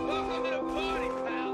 Welcome to the party, pal!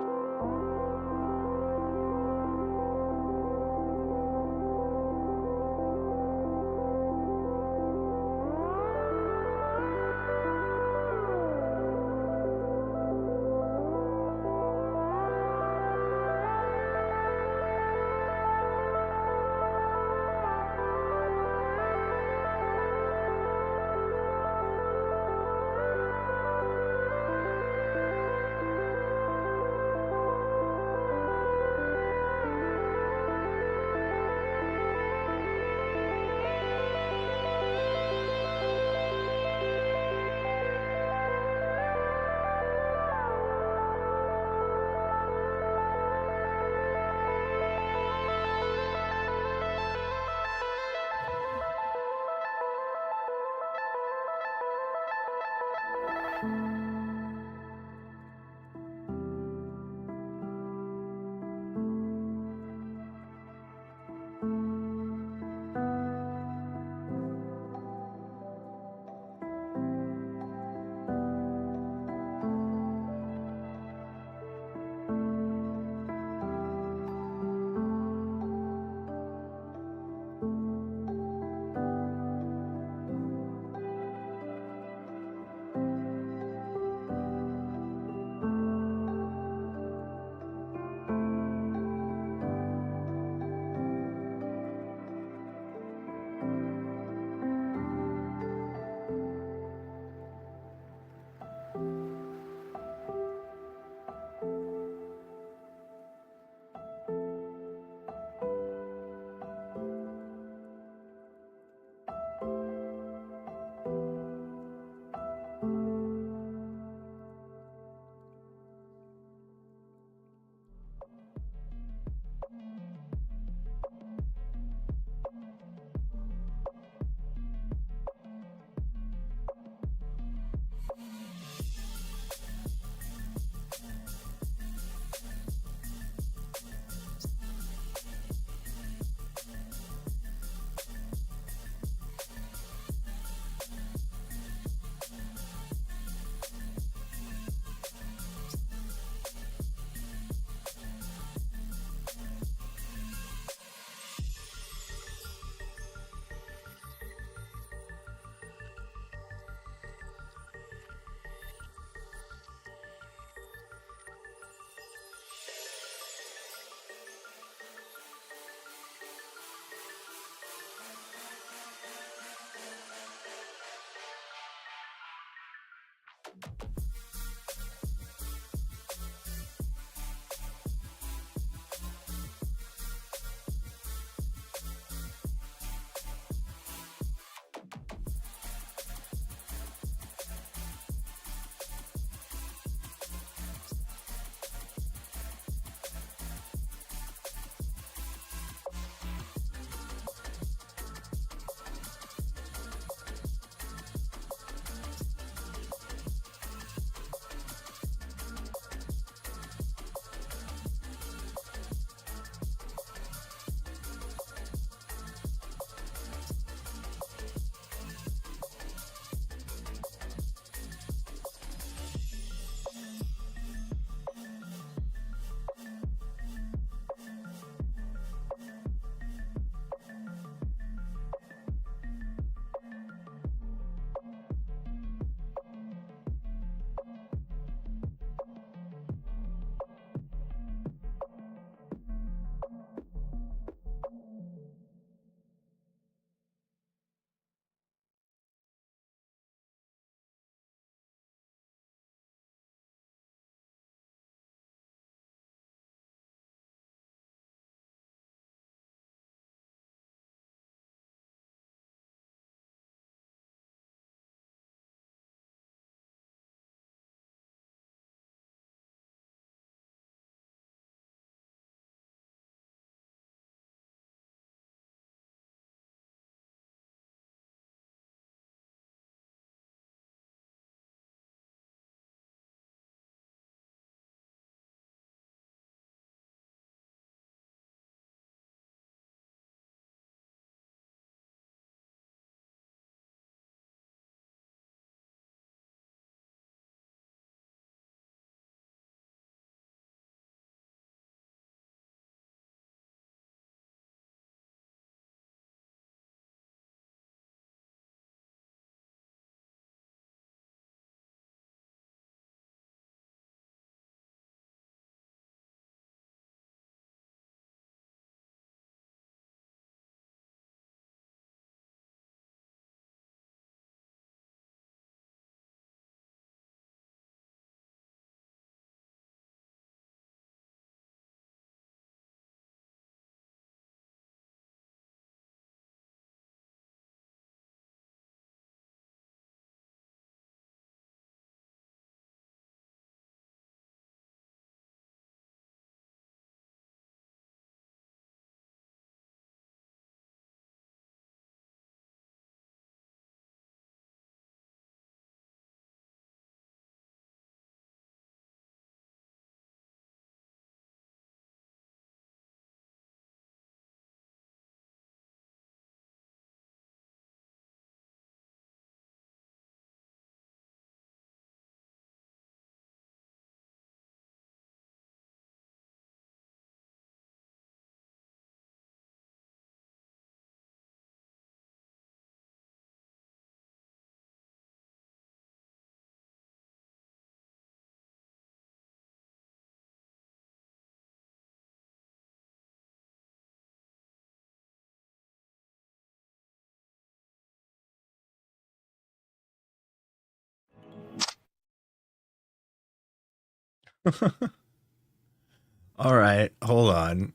All right, hold on.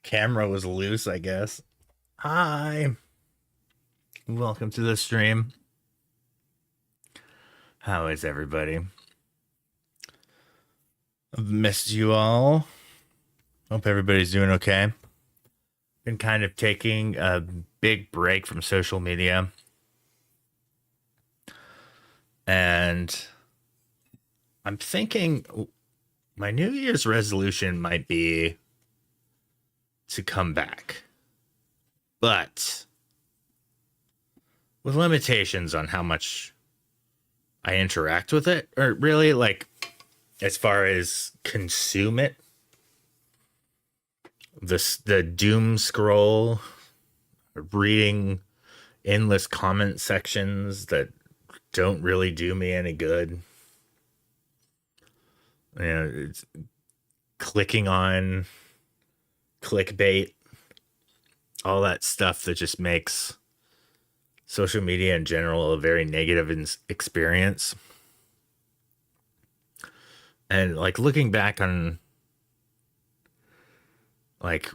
Camera was loose, I guess. Hi, welcome to the stream. How is everybody? I've missed you all. Hope everybody's doing okay. Been kind of taking a big break from social media. And I'm thinking my New Year's resolution might be to come back, but with limitations on how much I interact with it, or really like as far as consume it. The doom scroll, reading endless comment sections that don't really do me any good. You know, it's clicking on clickbait, all that stuff that just makes social media in general a very negative experience. And like looking back on like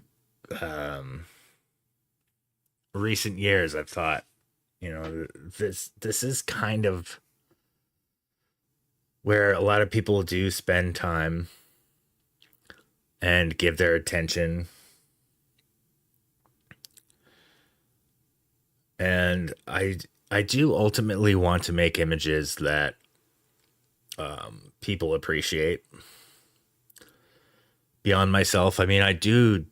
recent years, I've thought, this is kind of where a lot of people do spend time and give their attention. And I do ultimately want to make images that people appreciate beyond myself. I mean, I do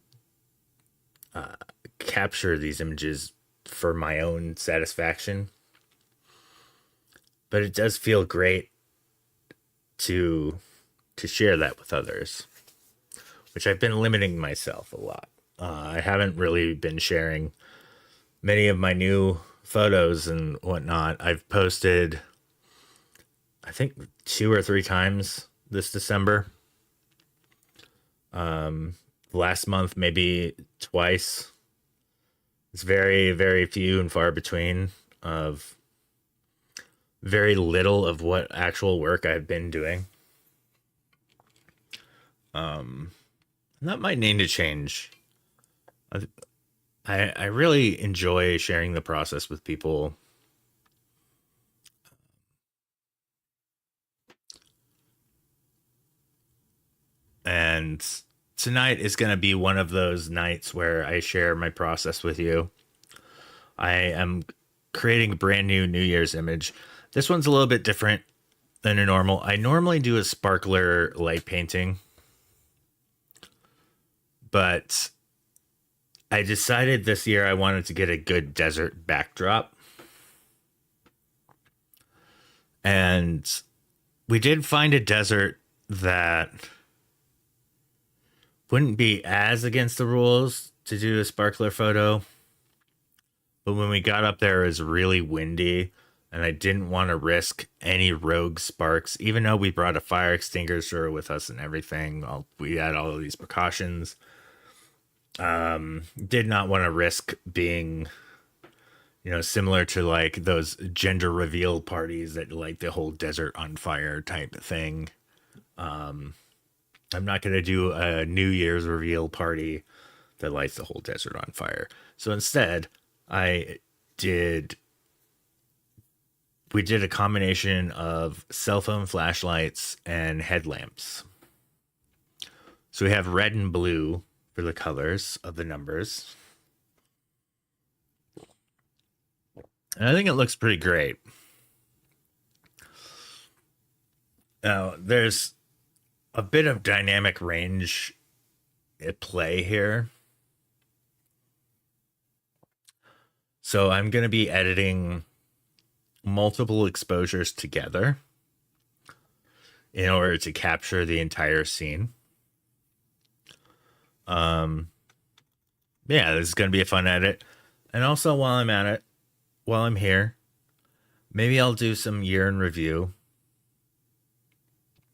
capture these images for my own satisfaction, but it does feel great to share that with others, which I've been limiting myself a lot. I haven't really been sharing many of my new photos and whatnot. I've posted, I think, 2 or 3 times this December. Last month, maybe twice. It's very, very few and far between of very little of what actual work I've been doing. That might need to change. I really enjoy sharing the process with people. And tonight is going to be one of those nights where I share my process with you. I am creating a brand new New Year's image. This one's a little bit different than a normal. I normally do a sparkler light painting, but I decided this year I wanted to get a good desert backdrop. And we did find a desert that wouldn't be as against the rules to do a sparkler photo. But when we got up there, it was really windy, and I didn't want to risk any rogue sparks, even though we brought a fire extinguisher with us and everything. We had all of these precautions. Did not want to risk being, similar to like those gender reveal parties that light the whole desert on fire type thing. I'm not going to do a New Year's reveal party that lights the whole desert on fire. So instead, we did a combination of cell phone flashlights and headlamps. So we have red and blue for the colors of the numbers. And I think it looks pretty great. Now, there's a bit of dynamic range at play here. So I'm going to be editing multiple exposures together in order to capture the entire scene. Yeah, this is going to be a fun edit. And also while I'm here, maybe I'll do some year in review.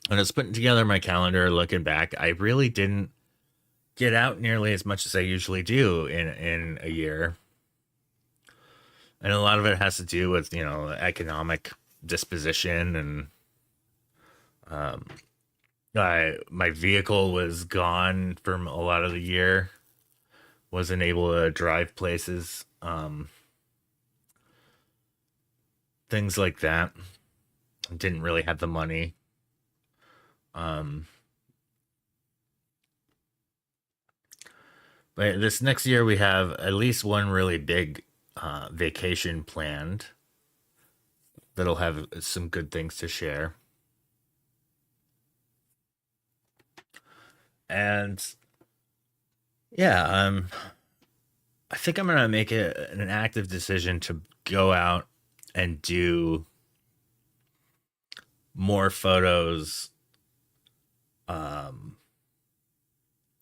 When I was putting together my calendar, looking back, I really didn't get out nearly as much as I usually do in a year. And a lot of it has to do with, economic disposition and My vehicle was gone from a lot of the year. Wasn't able to drive places. Things like that. Didn't really have the money. Um, but this next year we have at least one really big vacation planned that'll have some good things to share. And yeah, I think I'm gonna make an active decision to go out and do more photos um,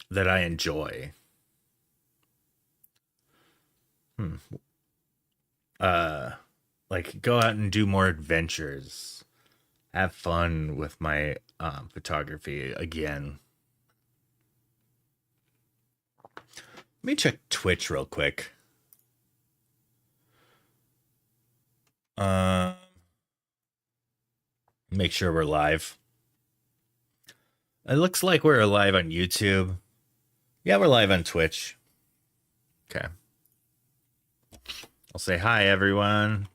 that I enjoy. Hmm. Uh, like go out and do more adventures. Have fun with my photography again. Let me check Twitch real quick. Uh, make sure we're live. It looks like we're live on YouTube. Yeah, we're live on Twitch. Okay. I'll say hi, everyone,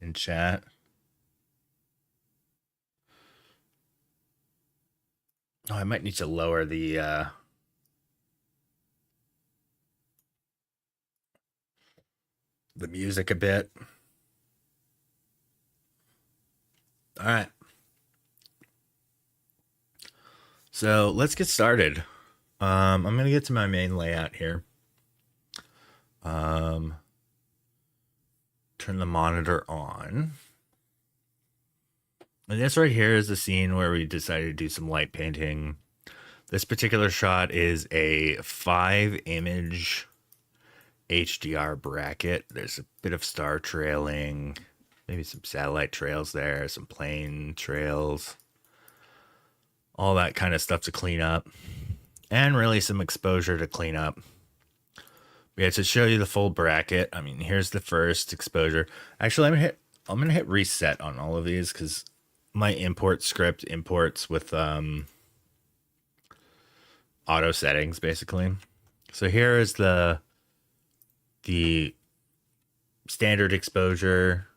in chat. Oh, I might need to lower the music a bit. All right. So let's get started. I'm gonna get to my main layout here. Turn the monitor on. And this right here is the scene where we decided to do some light painting. This particular shot is a 5-image HDR bracket. There's a bit of star trailing, maybe some satellite trails there, some plane trails, all that kind of stuff to clean up, and really some exposure to clean up. Yeah, to show you the full bracket, I mean, here's the first exposure. Actually, I'm gonna hit reset on all of these because my import script imports with auto settings basically. So here is the standard exposure.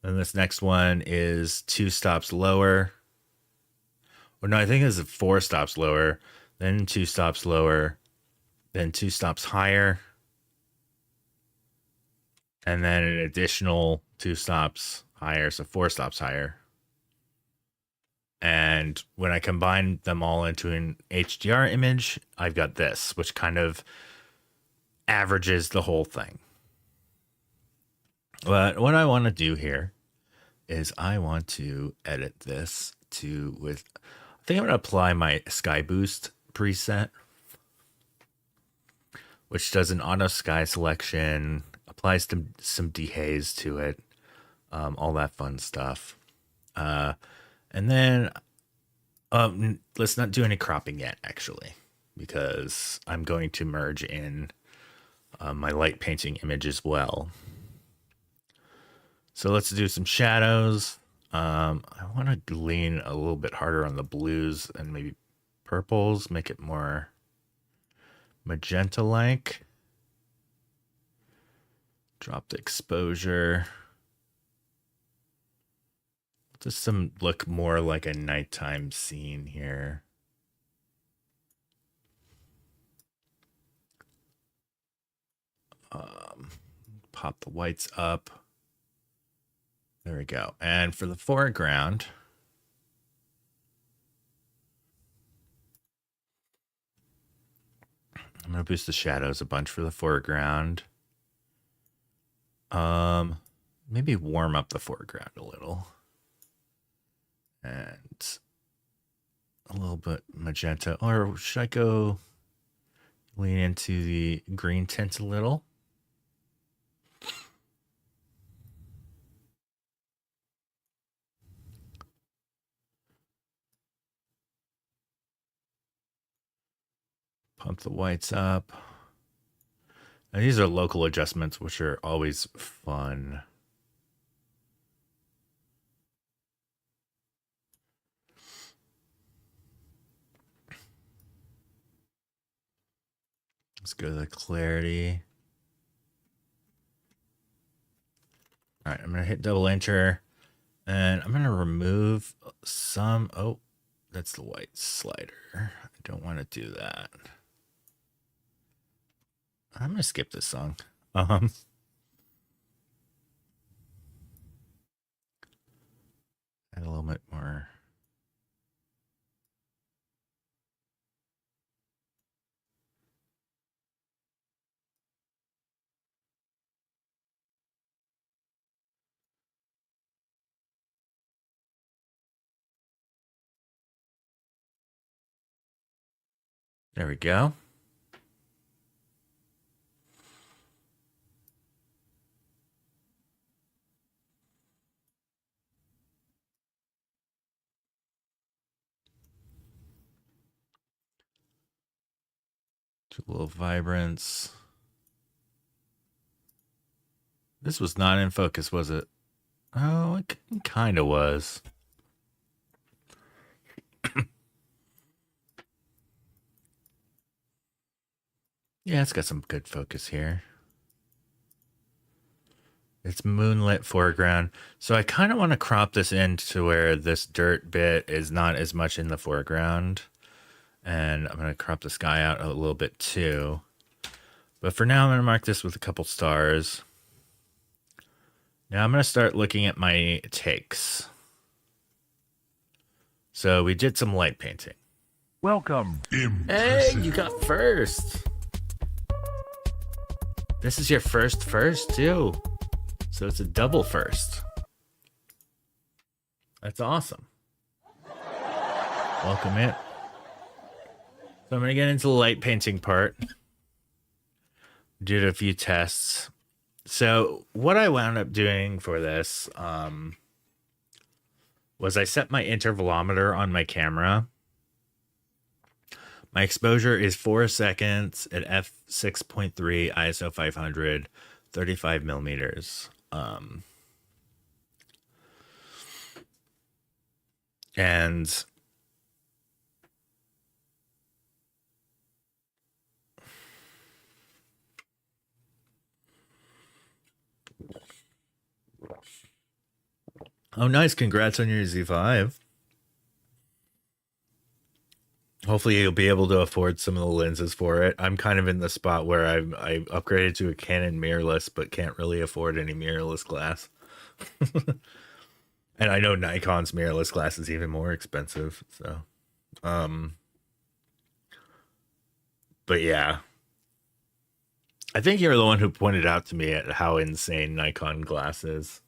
And this next one is 2 stops lower. Or no, I think it's 4 stops lower, then 2 stops lower, then 2 stops higher, and then an additional 2 stops higher, so 4 stops higher. And when I combine them all into an HDR image, I've got this, which kind of averages the whole thing. But what I want to do here is I want to edit this with, I think I'm going to apply my Sky Boost preset, which does an auto sky selection, applies some dehaze to it, all that fun stuff. And then let's not do any cropping yet, actually, because I'm going to merge in my light painting image as well. So let's do some shadows. I want to lean a little bit harder on the blues and maybe purples, make it more magenta-like. Drop the exposure. Just some look more like a nighttime scene here. Pop the whites up. There we go. And for the foreground, I'm going to boost the shadows a bunch for the foreground. Maybe warm up the foreground a little. And a little bit magenta. Or should I go lean into the green tint a little? Pump the whites up. Now, these are local adjustments, which are always fun. Let's go to the clarity. All right, I'm going to hit double enter. And I'm going to remove some... Oh, that's the white slider. I don't want to do that. I'm going to skip this song. Add a little bit more. There we go. Do a little vibrance. This was not in focus, was it? Oh, it kind of was. Yeah, it's got some good focus here. It's moonlit foreground. So I kind of want to crop this in to where this dirt bit is not as much in the foreground. And I'm going to crop the sky out a little bit too. But for now, I'm going to mark this with a couple stars. Now I'm going to start looking at my takes. So we did some light painting. Welcome. Hey, you got first. This is your first too. So it's a double first. That's awesome. Welcome in. So I'm going to get into the light painting part. Did a few tests. So what I wound up doing for this was I set my intervalometer on my camera. My exposure is 4 seconds at f6.3 ISO 500, 35 millimeters. And oh, nice. Congrats on your Z5. Hopefully you'll be able to afford some of the lenses for it. I'm kind of in the spot where I upgraded to a Canon mirrorless, but can't really afford any mirrorless glass. And I know Nikon's mirrorless glass is even more expensive. So, but yeah, I think you're the one who pointed out to me at how insane Nikon glass is.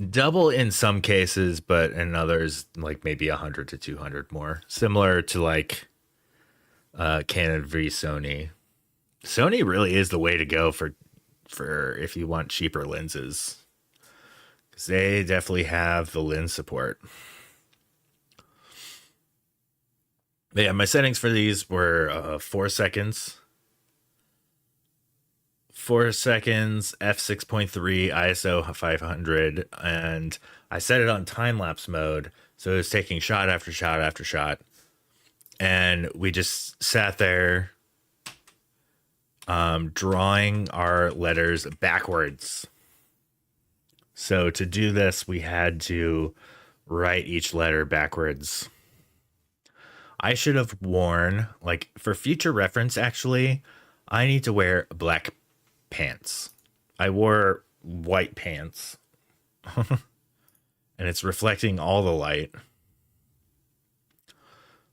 Double in some cases, but in others, like maybe 100 to 200 more. Similar to like Canon v Sony. Sony really is the way to go for if you want cheaper lenses, because they definitely have the lens support. But yeah, my settings for these were 4 seconds. 4 seconds, f6.3, ISO 500, and I set it on time-lapse mode, so it was taking shot after shot after shot, and we just sat there drawing our letters backwards. So to do this, we had to write each letter backwards. I should have worn, like, for future reference, actually, I need to wear black pants. I wore white pants. And it's reflecting all the light.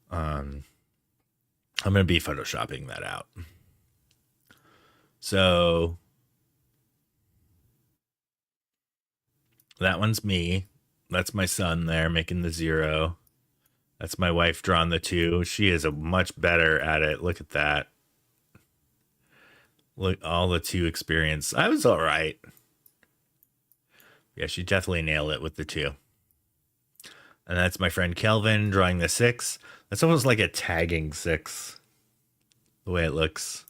I'm going to be photoshopping that out. So that one's me. That's my son there making the 0. That's my wife drawing the 2. She is a much better at it. Look at that. Look, all the 2 experience. I was all right. Yeah, she definitely nailed it with the 2. And that's my friend Kelvin drawing the 6. That's almost like a tagging 6, the way it looks.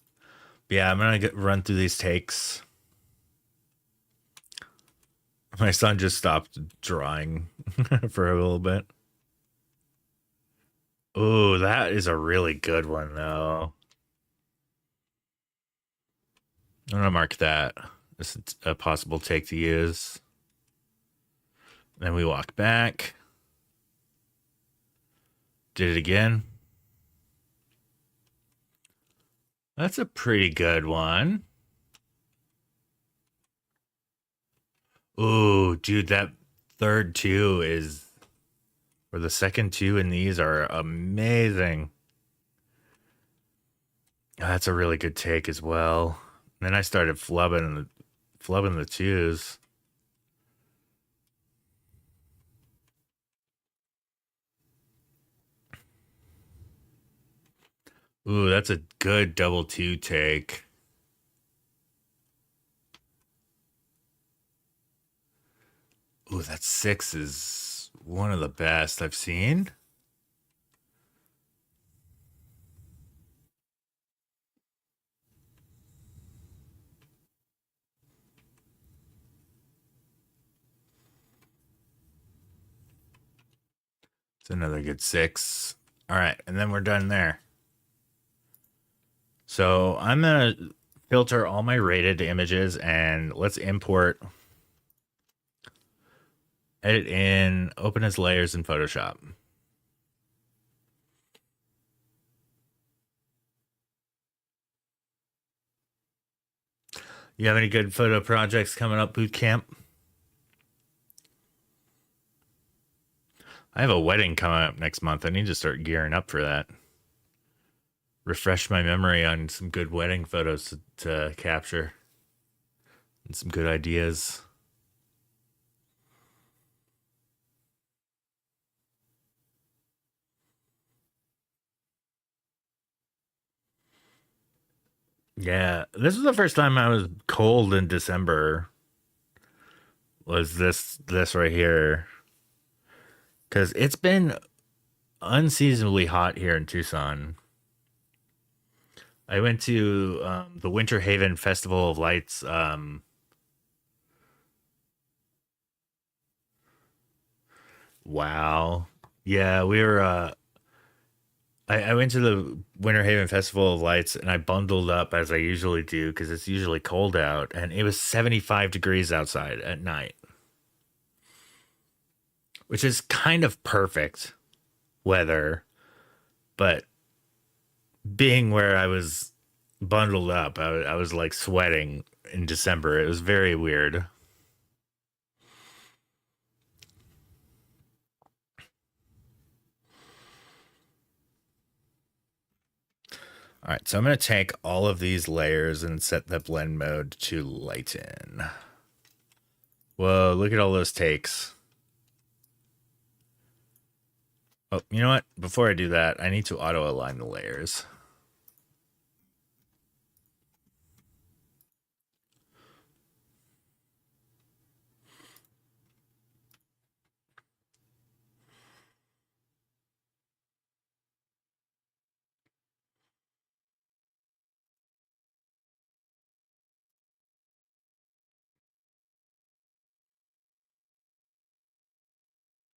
But yeah, I'm going to run through these takes. My son just stopped drawing for a little bit. Oh, that is a really good one, though. I'm gonna mark that. This is a possible take to use. Then we walk back. Did it again. That's a pretty good one. Ooh, dude, that third two is, or the second two in these are amazing. That's a really good take as well. And then I started flubbing the twos. Ooh, that's a good double two take. Ooh, that six is one of the best I've seen. It's another good six. All right, and then we're done there. So I'm gonna filter all my rated images and let's import, edit in, open as layers in Photoshop. You have any good photo projects coming up, boot camp? I have a wedding coming up next month. I need to start gearing up for that. Refresh my memory on some good wedding photos to capture and some good ideas. Yeah, this was the first time I was cold in December. Was this right here? Because it's been unseasonably hot here in Tucson. I went to the Winter Haven Festival of Lights. Wow. Yeah, we were. I went to the Winter Haven Festival of Lights and I bundled up as I usually do because it's usually cold out, and it was 75 degrees outside at night, which is kind of perfect weather. But being where I was bundled up, I was like sweating in December. It was very weird. All right, so I'm going to take all of these layers and set the blend mode to lighten. Whoa, look at all those takes. Oh, you know what? Before I do that, I need to auto align the layers.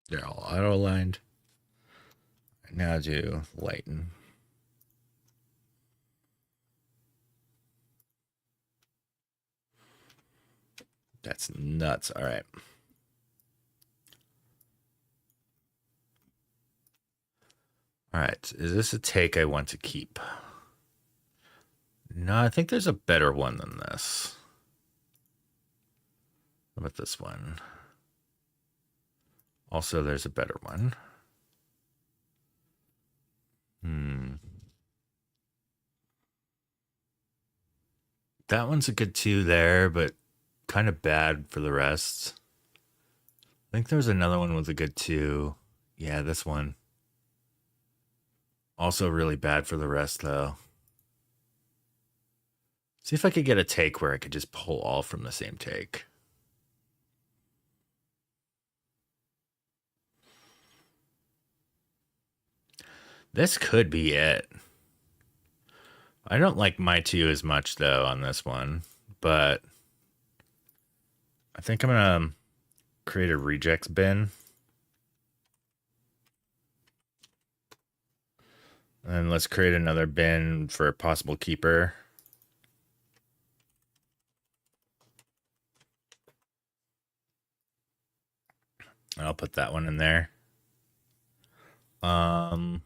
They're all auto aligned. Now do lighten. That's nuts. All right. All right. Is this a take I want to keep? No, I think there's a better one than this. How about this one? Also, there's a better one. That one's a good two there, but kind of bad for the rest. I think there's another one with a good two. Yeah, this one. Also really bad for the rest, though. See if I could get a take where I could just pull all from the same take. This could be it. I don't like my two as much, though, on this one, but I think I'm going to create a rejects bin. And let's create another bin for a possible keeper. I'll put that one in there. Let's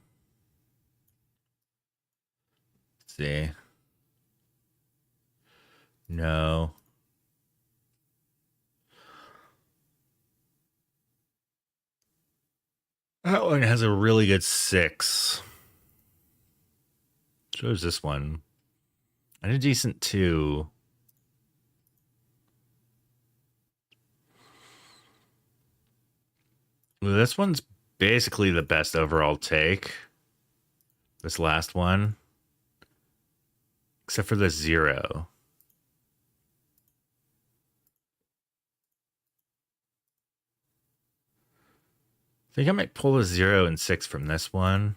see. No. That one has a really good 6. So is this one. And a decent 2. Well, this one's basically the best overall take. This last one. Except for the 0. I think I might pull a 0 and 6 from this one.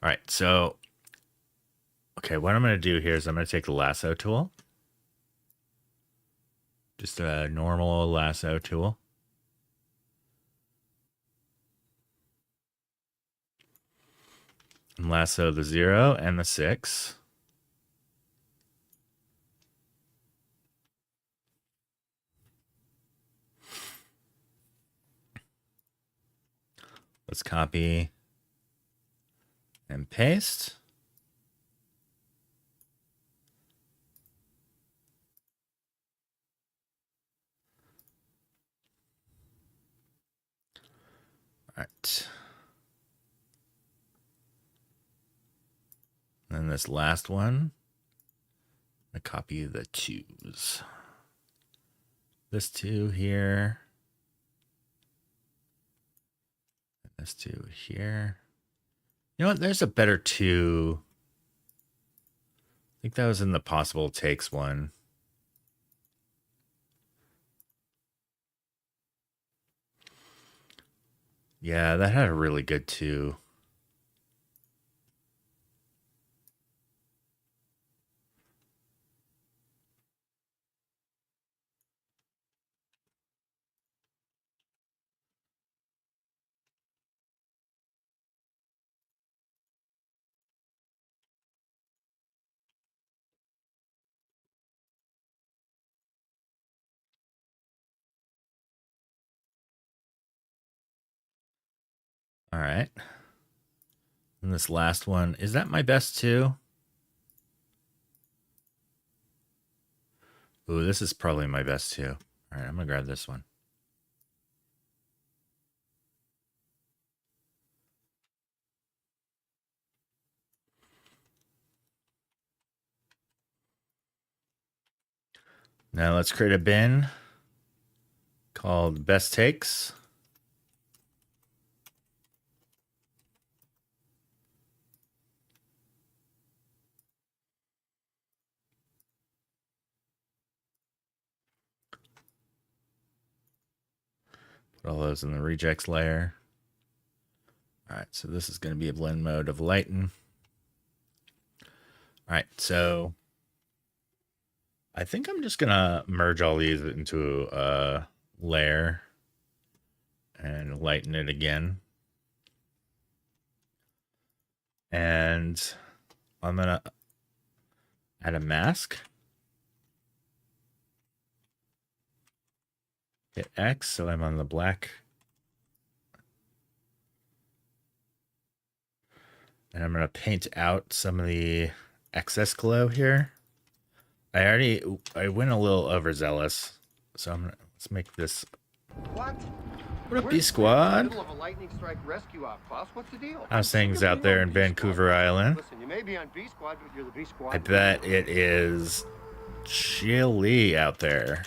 All right, so, okay, what I'm going to do here is I'm going to take the lasso tool. Just a normal lasso tool. And lasso the 0 and the 6. Let's copy and paste. All right. And then this last one, I copy the 2s. This 2 here. And this 2 here. You know what? There's a better 2. I think that was in the possible takes one. Yeah, that had a really good 2. All right. And this last one, is that my best 2? Ooh, this is probably my best 2. All right, I'm going to grab this one. Now let's create a bin called Best Takes. Put all those in the rejects layer. All right, so this is going to be a blend mode of lighten. All right, so I think I'm just going to merge all these into a layer and lighten it again. And I'm going to add a mask. Hit X, so I'm on the black. And I'm going to paint out some of the excess glow here. I went a little overzealous, so let's make this. What? What up, B Squad? Middle of a lightning strike rescue outpost. What's the deal? How's things out there in Vancouver Island? Listen, you may be on B Squad, but you're the B Squad. I bet it is chilly out there.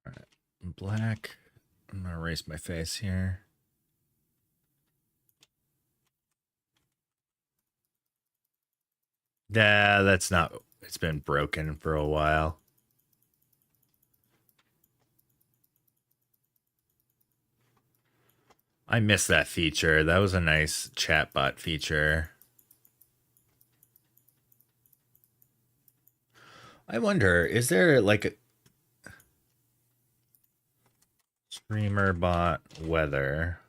All right, black. I'm gonna erase my face here. Yeah, that's not. It's been broken for a while. I missed that feature. That was a nice chatbot feature. I wonder, is there like a streamer bot weather?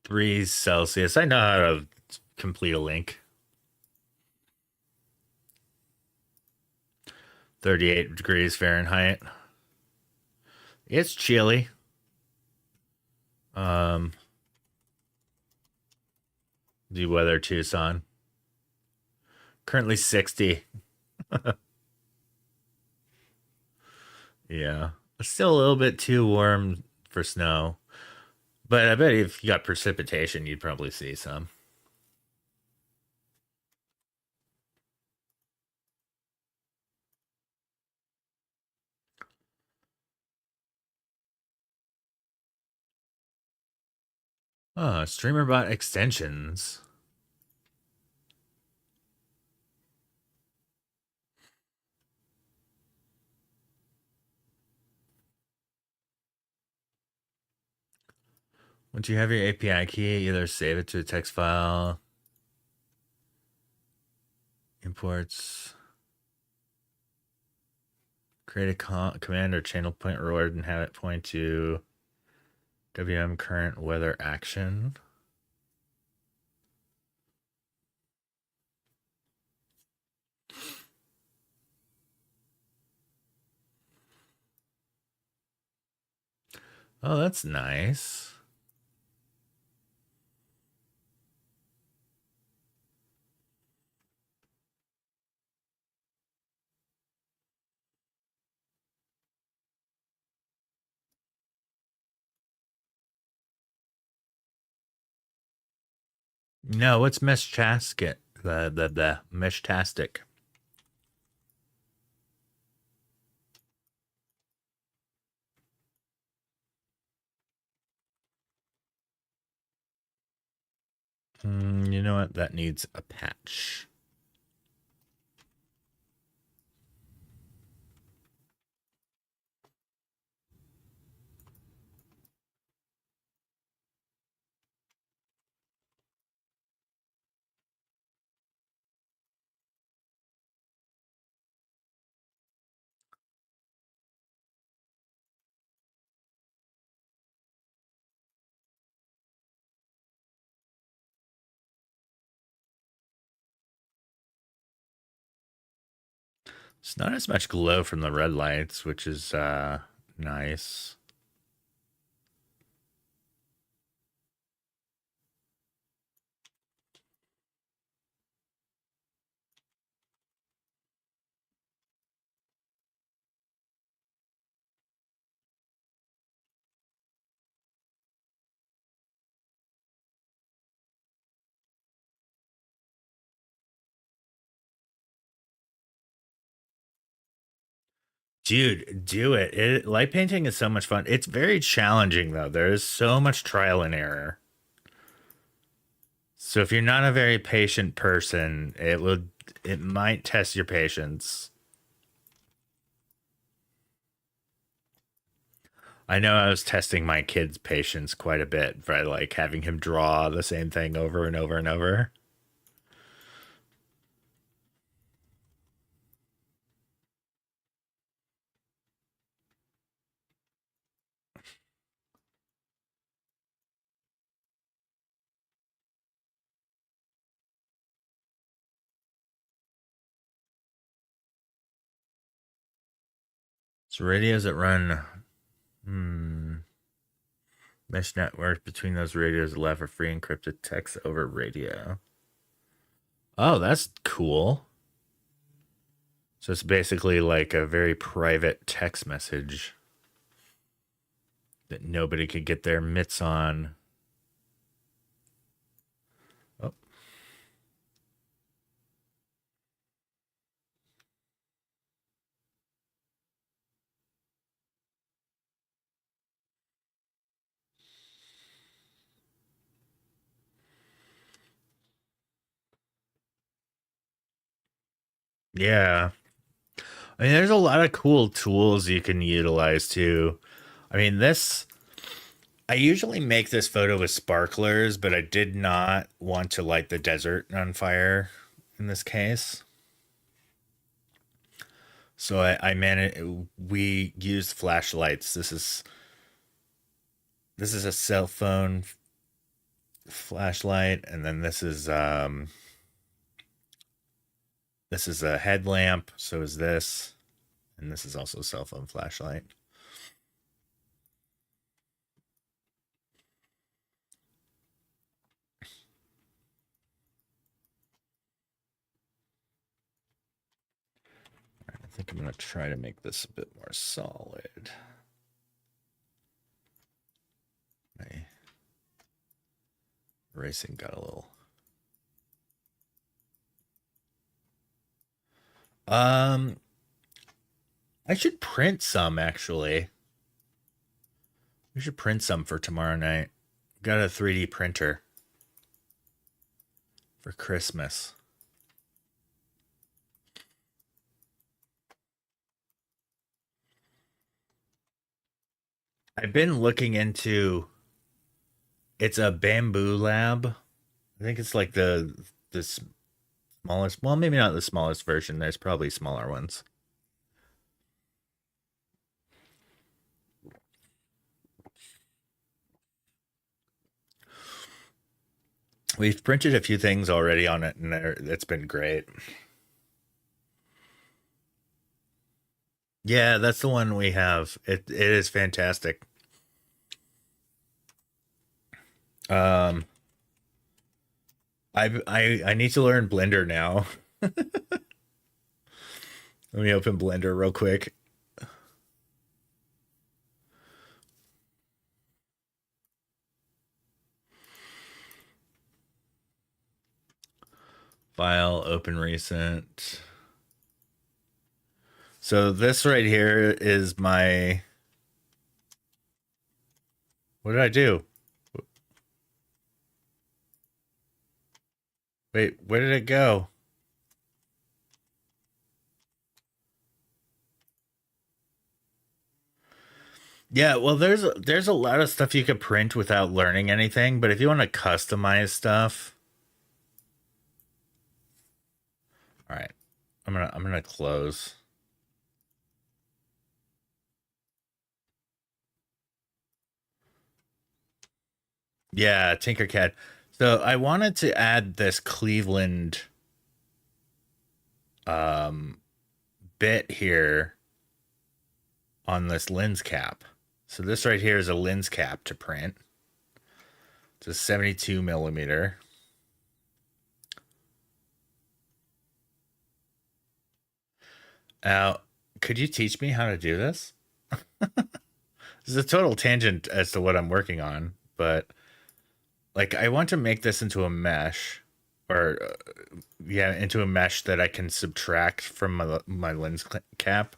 Degrees Celsius. I know how to complete a link. 38 degrees Fahrenheit. It's chilly. The weather Tucson. Currently 60. Yeah. It's still a little bit too warm for snow. But I bet if you got precipitation, you'd probably see some. Oh, StreamerBot extensions. Once you have your API key, either save it to a text file, imports, create a command or channel point reward and have it point to WM current weather action. Oh, that's nice. No, what's Meshtastic? The Meshtastic. You know what? That needs a patch. It's not as much glow from the red lights, which is nice. Dude, do it. Light painting is so much fun. It's very challenging though. There is so much trial and error. So if you're not a very patient person, it might test your patience. I know I was testing my kid's patience quite a bit by like having him draw the same thing over and over and over. So radios that run mesh network between those radios allow for free encrypted text over radio. Oh, that's cool. So it's basically like a very private text message that nobody could get their mitts on. Oh. Yeah. I mean, there's a lot of cool tools you can utilize too. I mean, this, I usually make this photo with sparklers, but I did not want to light the desert on fire in this case. So I managed, we used flashlights. This is a cell phone flashlight, and then this is a headlamp, so is this, and this is also a cell phone flashlight. I think I'm going to try to make this a bit more solid. My erasing got a little. I should print some actually. We should print some for tomorrow night. Got a 3D printer for Christmas. I've been looking into, it's a bamboo lab. I think it's like the smallest, well, maybe not the smallest version. There's probably smaller ones. We've printed a few things already on it, and it's been great. Yeah, that's the one we have. It is fantastic. Um, I need to learn Blender now. Let me open Blender real quick. File, open recent. So this right here is my. What did I do? Wait, where did it go? Yeah, well, there's a lot of stuff you could print without learning anything, but if you want to customize stuff, all right, I'm gonna close. Yeah, Tinkercad. So I wanted to add this Cleveland um bit here on this lens cap. So this right here is a lens cap to print. It's a 72 millimeter. Now, could you teach me how to do this? This is a total tangent as to what I'm working on, but like I want to make this into a mesh, or yeah, into a mesh that I can subtract from my lens cap.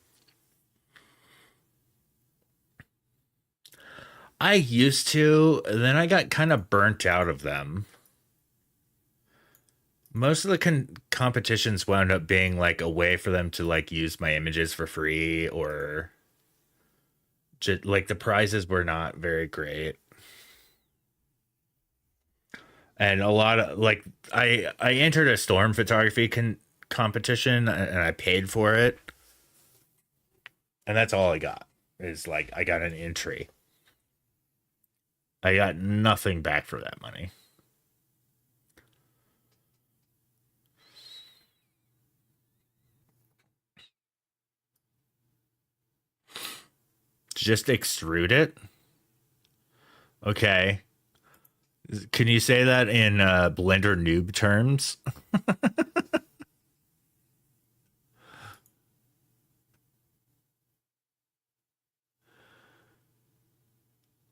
I used to, then I got kind of burnt out of them. Most of the competitions wound up being like a way for them to like use my images for free, or just, like the prizes were not very great. And a lot of like I entered a storm photography competition, and I paid for it, and that's all I got. Is like I got an entry. I got nothing back for that money. Just extrude it. Okay. Can you say that in Blender noob terms?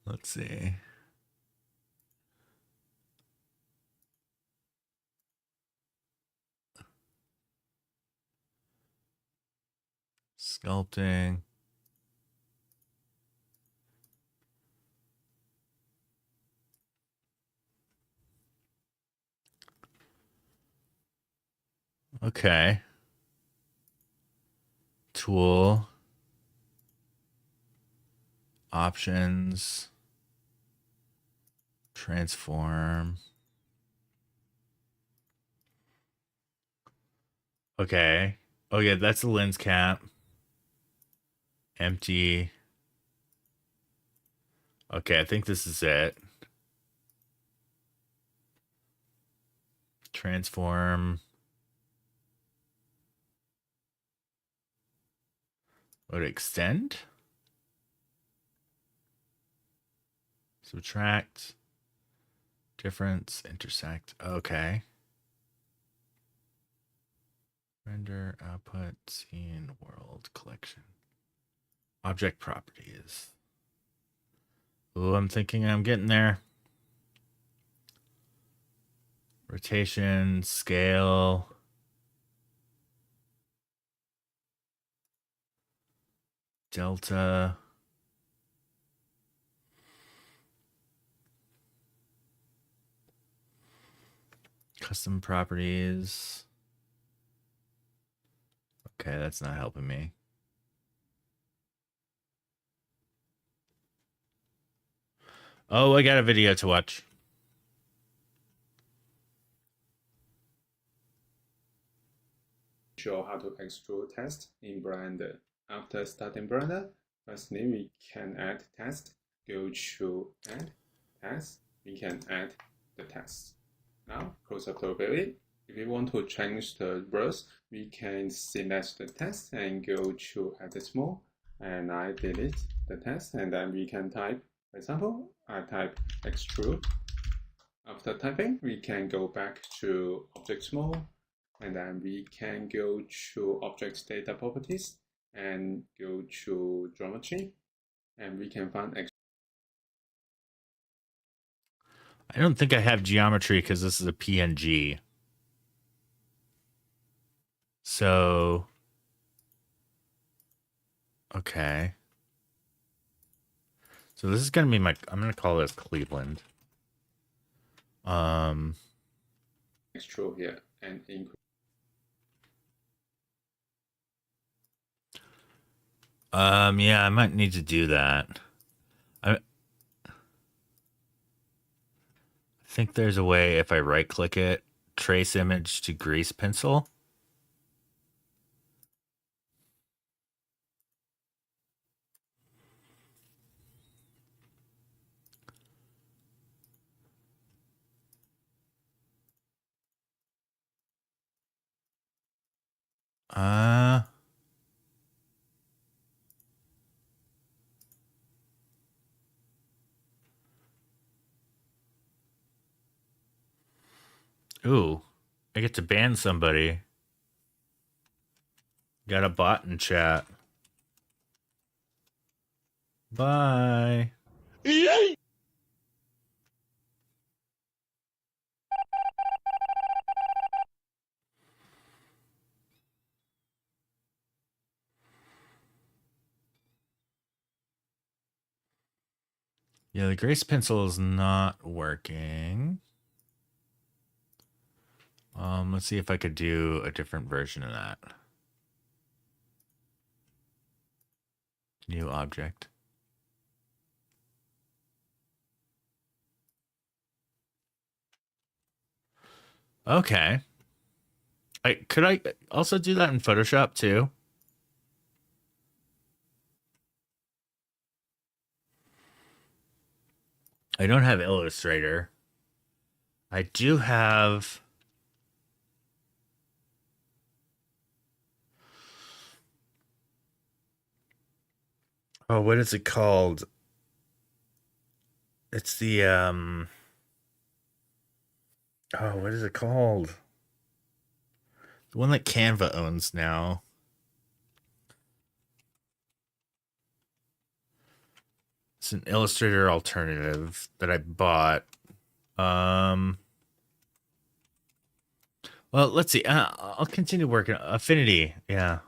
Let's see. Sculpting. Okay. tool. Options. Transform. Okay. Oh yeah, that's the lens cap. Empty. Okay, I think this is it. Transform. Would it extend? Subtract. Difference. Intersect. Okay. Render, output, scene, world, collection. Object properties. Oh, I'm thinking I'm getting there. Rotation, scale. Delta. Custom properties. Okay, that's not helping me. Oh, I got a video to watch. Show how to extrude text in Blender. After starting Blender, firstly we can add text. Go to Add Text. We can add the text. Now close up the If we want to change the words, we can select the text and go to Edit Mode. And I delete the text, and then we can type. For example, I type extrude. After typing, we can go back to Object Mode. And then we can go to Object Data Properties and go to Geometry, and we can find. I don't think I have geometry because this is a PNG. So, okay. So this is gonna be my. I'm gonna call this Cleveland. Extrude here and include. Yeah, I might need to do that. I think there's a way if I right click it, trace image to grease pencil. Ooh, I get to ban somebody. Got a bot in chat. Bye. Yay! Yeah, the grease pencil is not working. Let's see if I could do a different version of that. New object. Okay. Could I also do that in Photoshop too? I don't have Illustrator. I do have. Oh, what is it called? It's the Oh, what is it called? The one that Canva owns now. It's an Illustrator alternative that I bought. Well, let's see. I'll continue working. Affinity, yeah.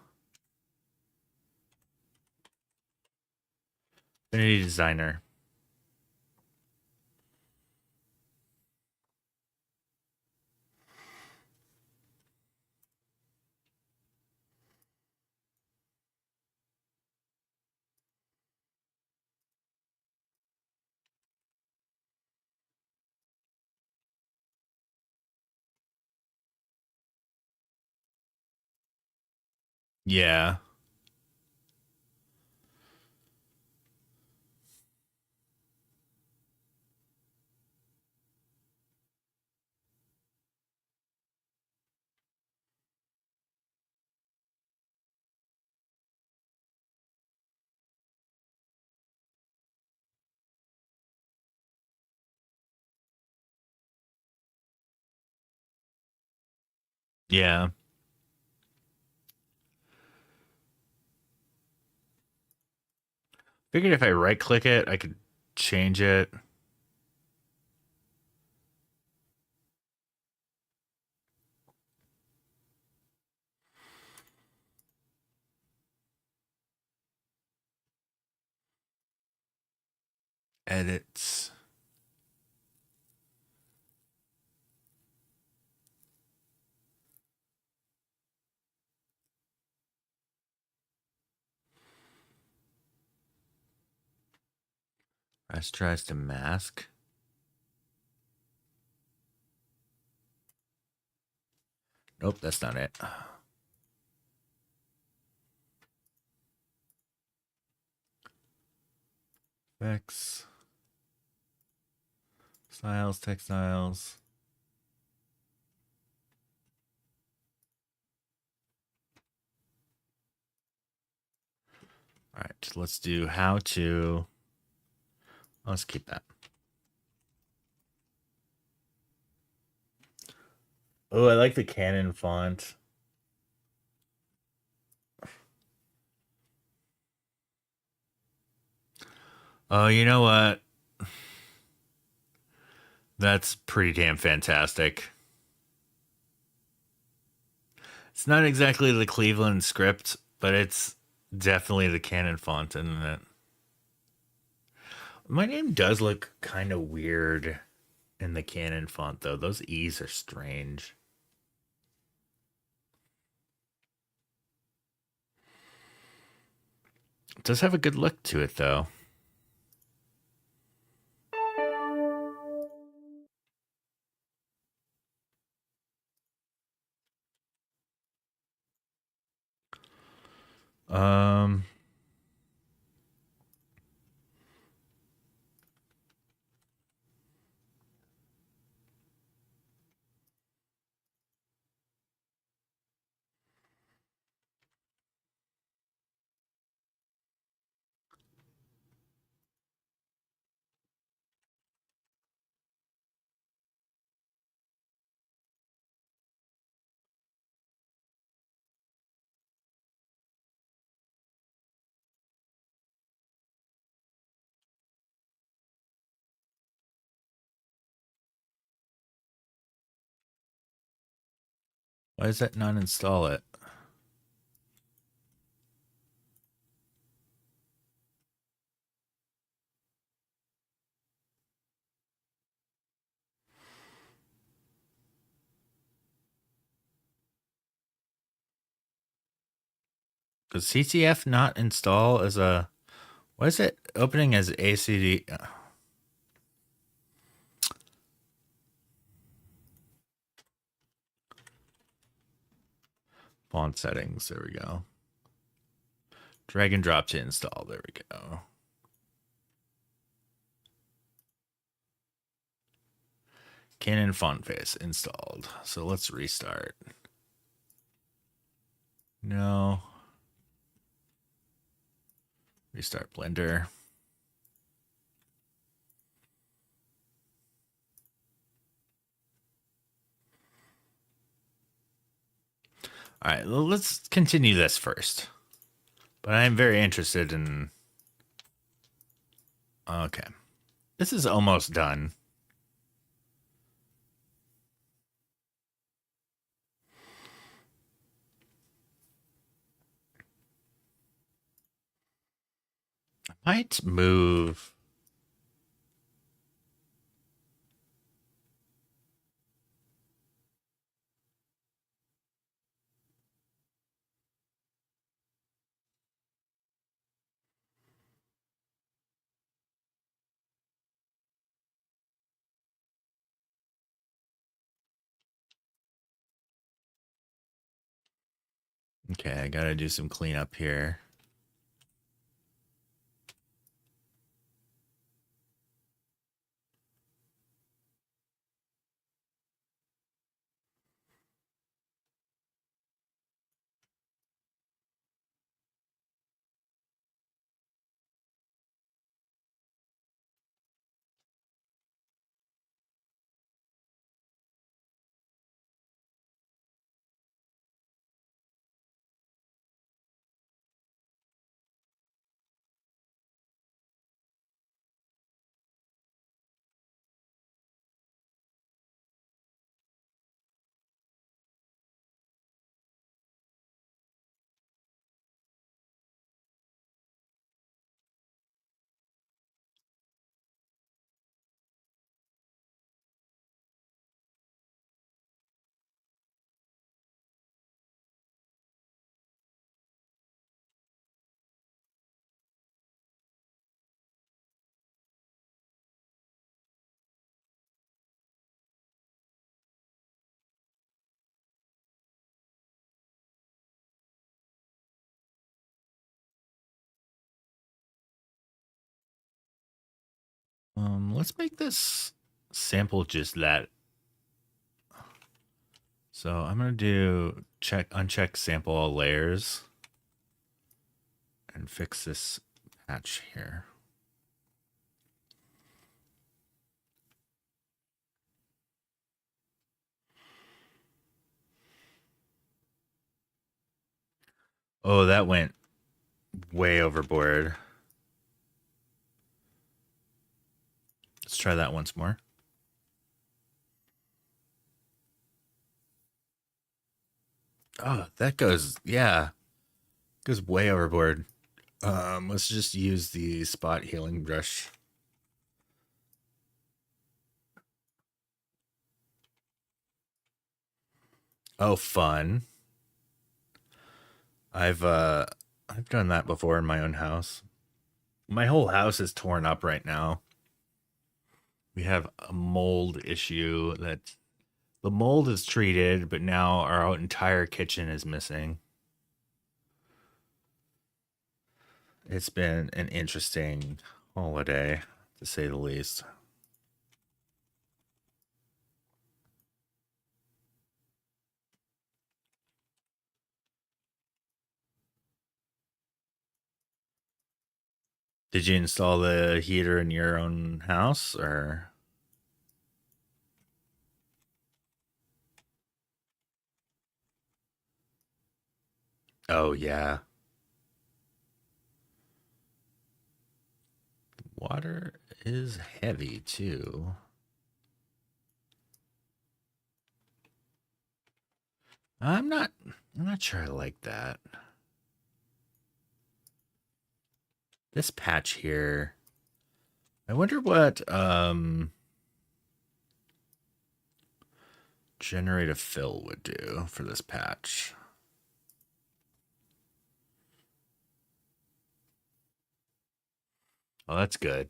Affinity Designer. Yeah. Yeah. Figured if I right click it, I could change it. Edits. Rest tries to mask. Nope, that's not it. Effects. Styles, textiles. All right, let's do how to. Let's keep that. Oh, I like the Canon font. Oh, you know what? That's pretty damn fantastic. It's not exactly the Cleveland script, but it's definitely the Canon font, isn't it? My name does look kind of weird in the Canon font, though. Those E's are strange. It does have a good look to it, though. Um, why does that not install it? Does CTF not install as a? Why is it opening as ACD? Font settings. There we go. Drag and drop to install. There we go. Canon font face installed. So let's restart. No. Restart Blender. All right, well, let's continue this first. But I'm very interested in. Okay. This is almost done. I might move. Okay, I gotta do some cleanup here. Let's make this sample just that. So I'm gonna do uncheck sample all layers and fix this patch here. Oh, that went way overboard. Let's try that once more. Oh, that goes, yeah, goes way overboard. Let's just use the spot healing brush. Oh, fun. I've done that before in my own house. My whole house is torn up right now. We have a mold issue that the mold is treated, but now our entire kitchen is missing. It's been an interesting holiday, to say the least. Did you install the heater in your own house or? Oh, yeah. Water is heavy too. I'm not sure I like that. This patch here. I wonder what generate a fill would do for this patch. Oh, that's good.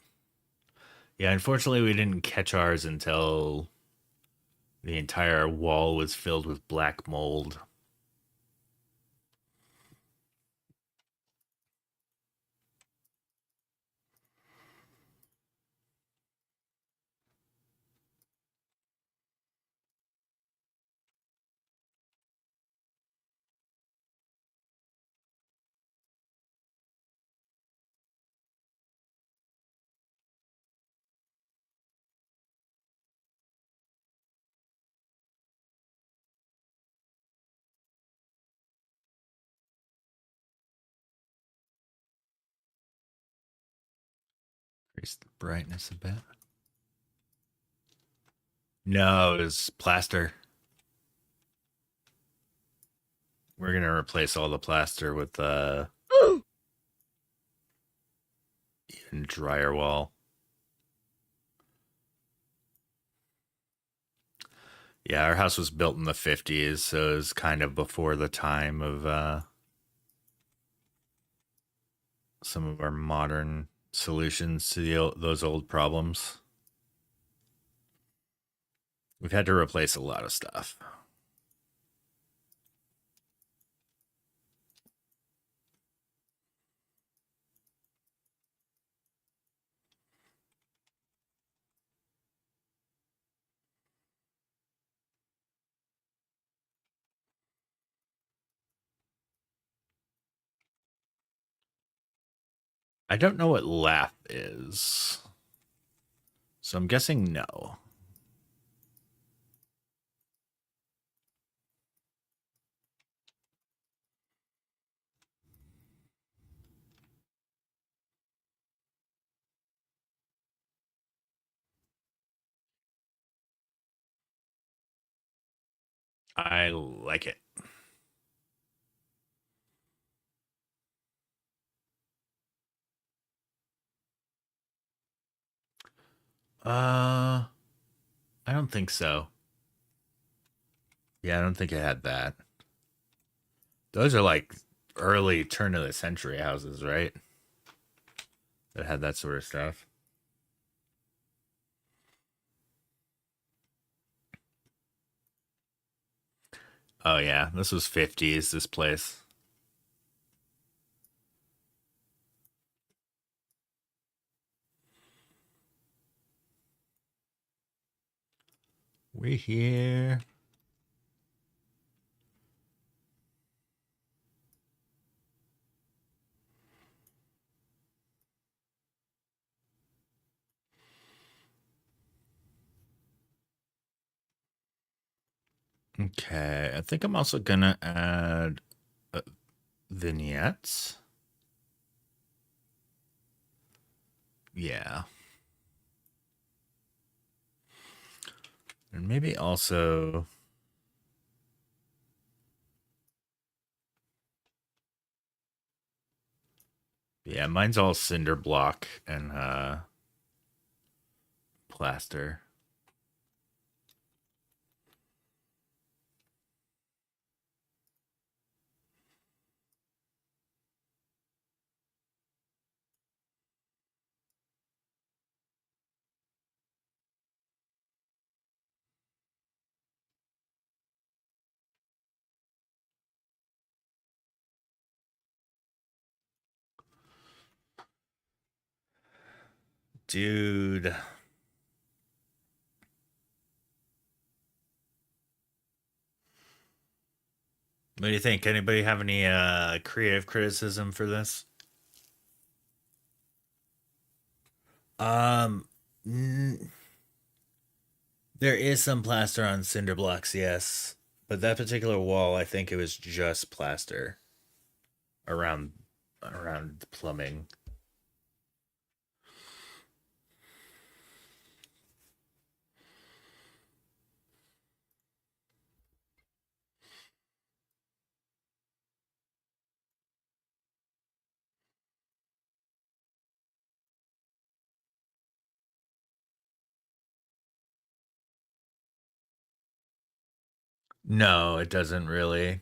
Yeah, unfortunately we didn't catch ours until the entire wall was filled with black mold. Increase the brightness a bit. No, it was plaster. We're gonna replace all the plaster with even drier wall. Yeah, our house was built in the 50s, so it was kind of before the time of some of our modern solutions to those old problems. We've had to replace a lot of stuff. I don't know what laugh is, so I'm guessing no. I like it. I don't think so. Yeah, I don't think it had that. Those are like early turn of the century houses, right? That had that sort of stuff. Oh yeah, this was 50s, this place. We here. Okay, I think I'm also gonna add vignettes. Yeah. And maybe also, yeah, mine's all cinder block and plaster. Dude. What do you think? Anybody have any creative criticism for this? Um n- there is some plaster on cinder blocks, yes. But that particular wall, I think it was just plaster around around the plumbing. No, it doesn't really.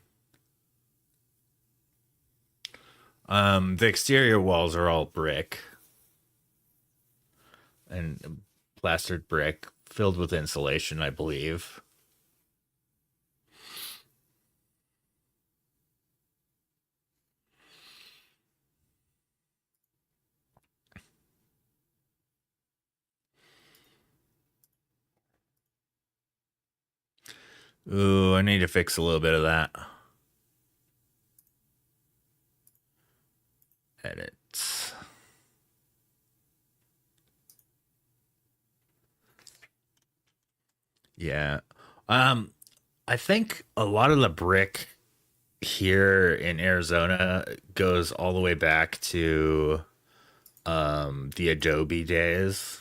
The exterior walls are all brick and plastered brick filled with insulation, I believe. Ooh, I need to fix a little bit of that. Edit. Yeah. Um, I think a lot of the brick here in Arizona goes all the way back to the Adobe days.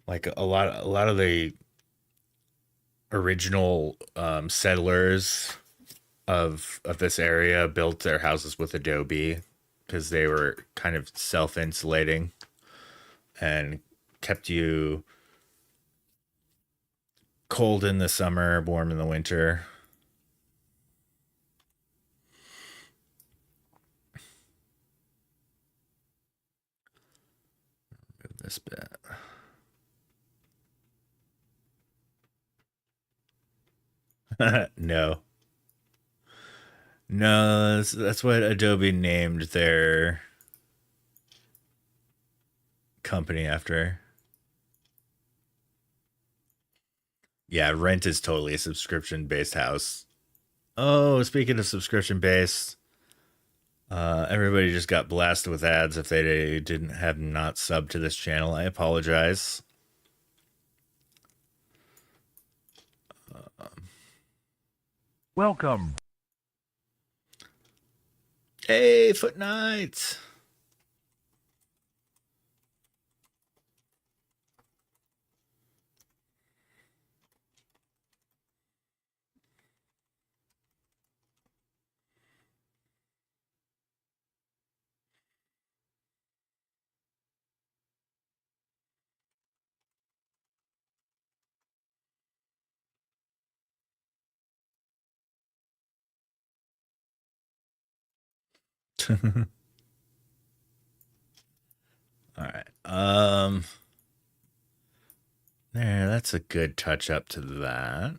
Like a lot of the original settlers of this area built their houses with Adobe because they were kind of self-insulating and kept you cold in the summer, warm in the winter. This bit. No. No, that's what Adobe named their company after. Yeah, Rent is totally a subscription based house. Oh, speaking of subscription based, Everybody just got blasted with ads if they didn't have not subbed to this channel. I apologize. Welcome. Hey, Foot Knights. All right. There, that's a good touch up to that.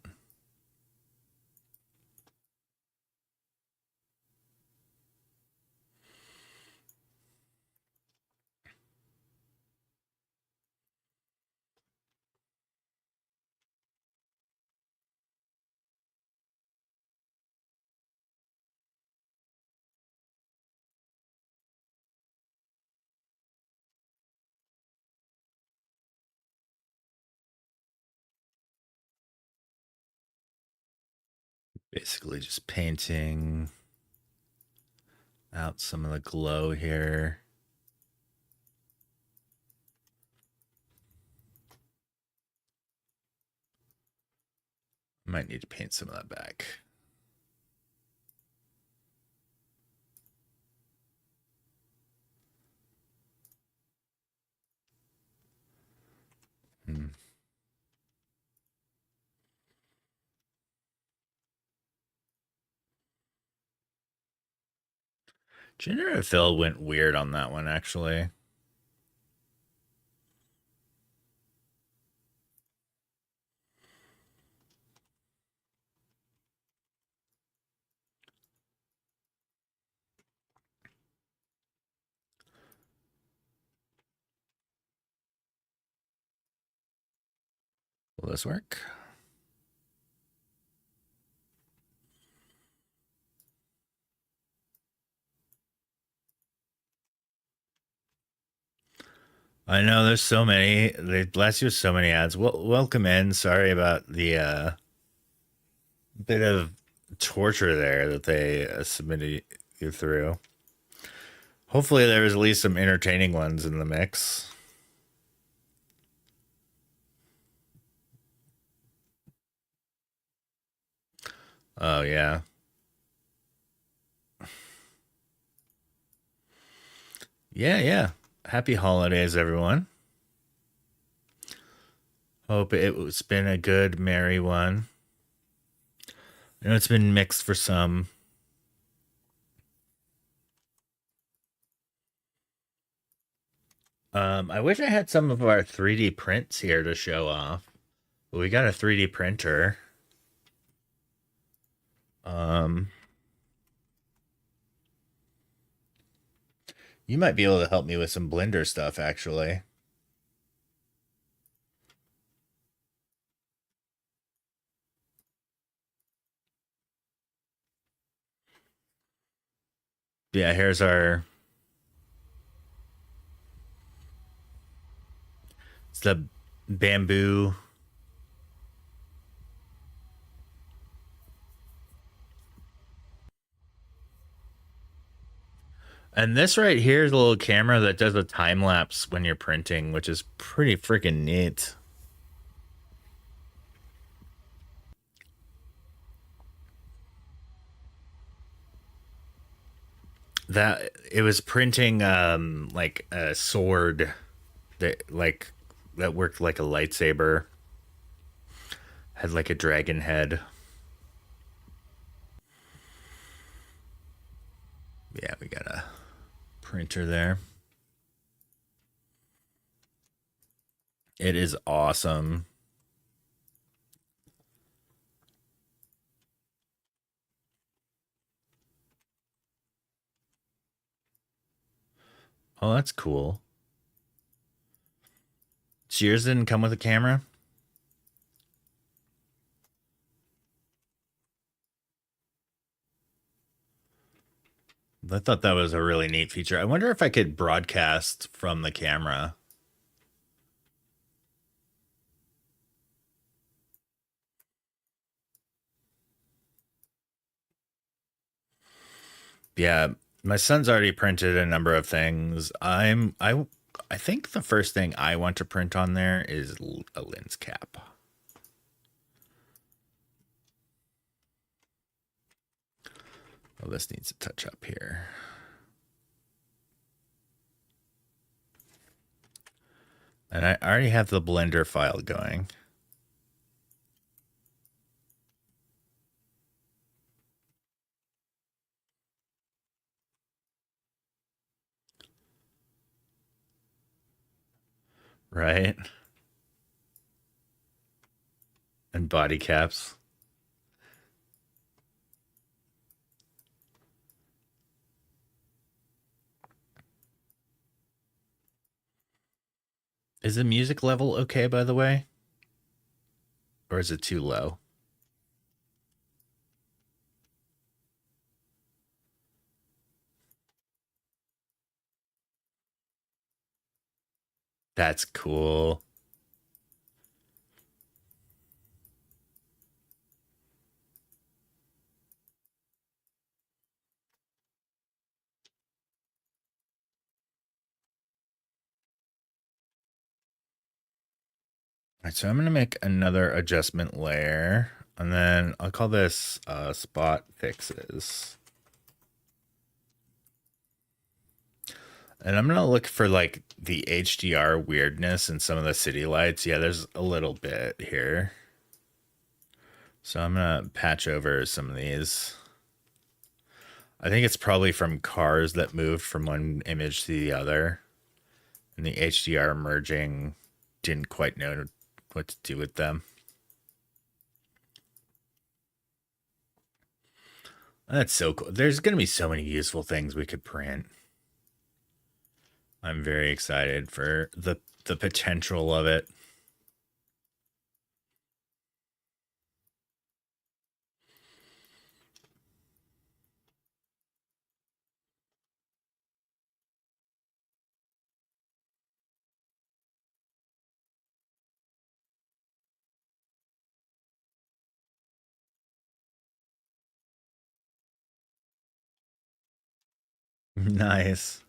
Basically just painting out some of the glow here. Might need to paint some of that back. Generative fill went weird on that one, actually. Will this work? I know there's so many. They bless you with so many ads. Welcome in. Sorry about the bit of torture there that they submitted you through. Hopefully there was at least some entertaining ones in the mix. Oh, yeah. Yeah. Happy holidays, everyone. Hope it's been a good, merry one. I know it's been mixed for some. I wish I had some of our 3D prints here to show off. But we got a 3D printer. You might be able to help me with some Blender stuff, actually. Yeah, here's our... It's the bamboo. And this right here is a little camera that does a time lapse when you're printing, which is pretty freaking neat. That it was printing like a sword that worked like a lightsaber. Had like a dragon head. Yeah, we got a printer there. It is awesome. Oh, that's cool. So yours didn't come with a camera? I thought that was a really neat feature. I wonder if I could broadcast from the camera. Yeah, my son's already printed a number of things. I think the first thing I want to print on there is a lens cap. Oh, this needs a touch up here. And I already have the Blender file going. Right? And body caps. Is the music level okay, by the way? Or is it too low? That's cool. All right, so I'm going to make another adjustment layer, and then I'll call this spot fixes. And I'm going to look for like the HDR weirdness in some of the city lights. Yeah, there's a little bit here. So I'm going to patch over some of these. I think it's probably from cars that moved from one image to the other. And the HDR merging didn't quite know what to do with them. That's so cool. There's going to be so many useful things we could print. I'm very excited for the potential of it. Nice.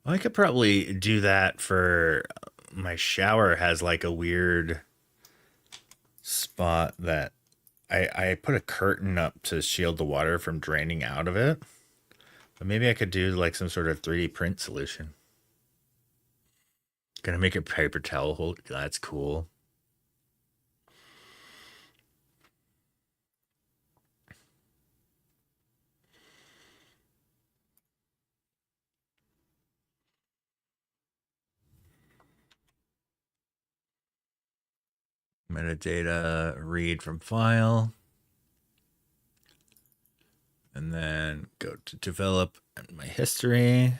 I could probably do that for my shower has like a weird spot that I put a curtain up to shield the water from draining out of it. But maybe I could do like some sort of 3D print solution. Gonna make a paper towel hold. That's cool. Metadata read from file. And then go to develop and my history.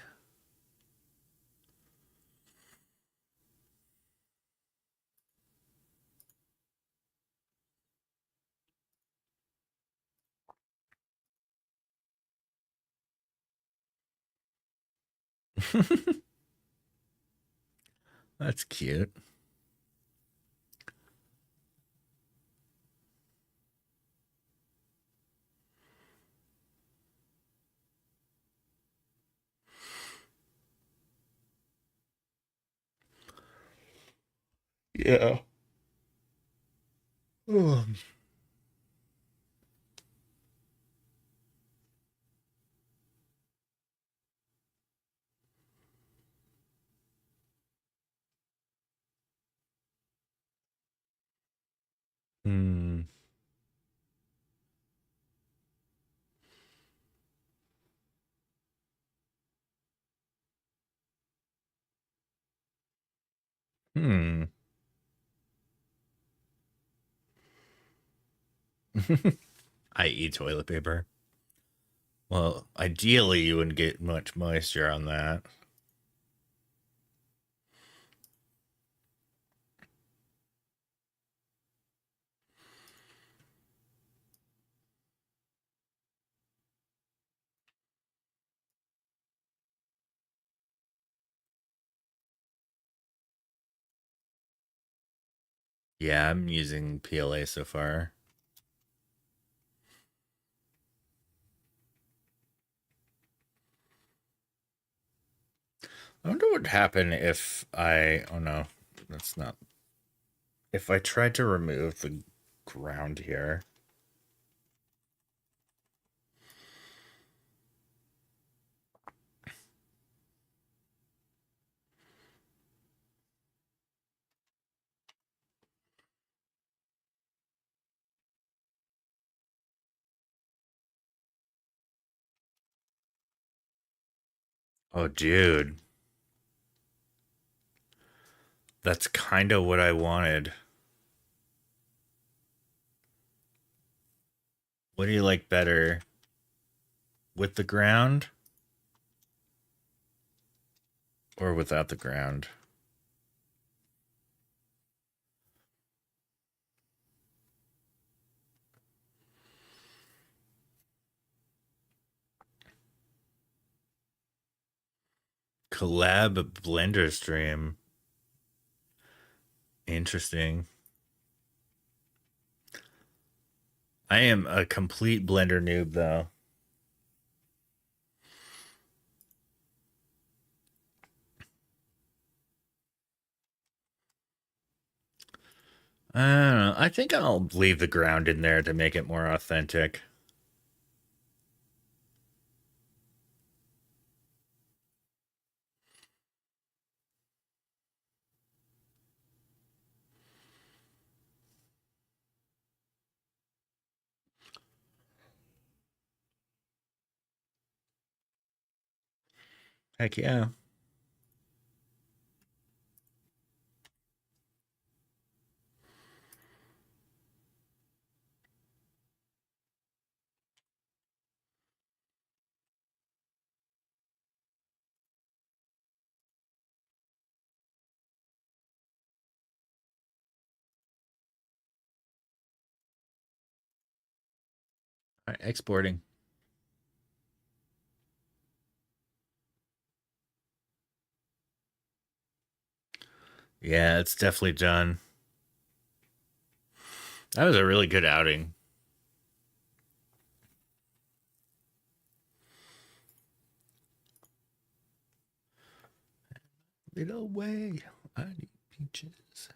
That's cute. Yeah. Hmm. Hmm. I eat toilet paper. Well, ideally, you wouldn't get much moisture on that. Yeah, I'm using PLA so far. I wonder what would happen if oh no, that's not. If I tried to remove the ground here. Oh, dude. That's kind of what I wanted. What do you like better? With the ground? Or without the ground? Collab blender stream. Interesting. I am a complete blender noob though. I don't know. I think I'll leave the ground in there to make it more authentic. Heck yeah. All right, exporting. Yeah, it's definitely done. That was a really good outing. Little way. I need peaches.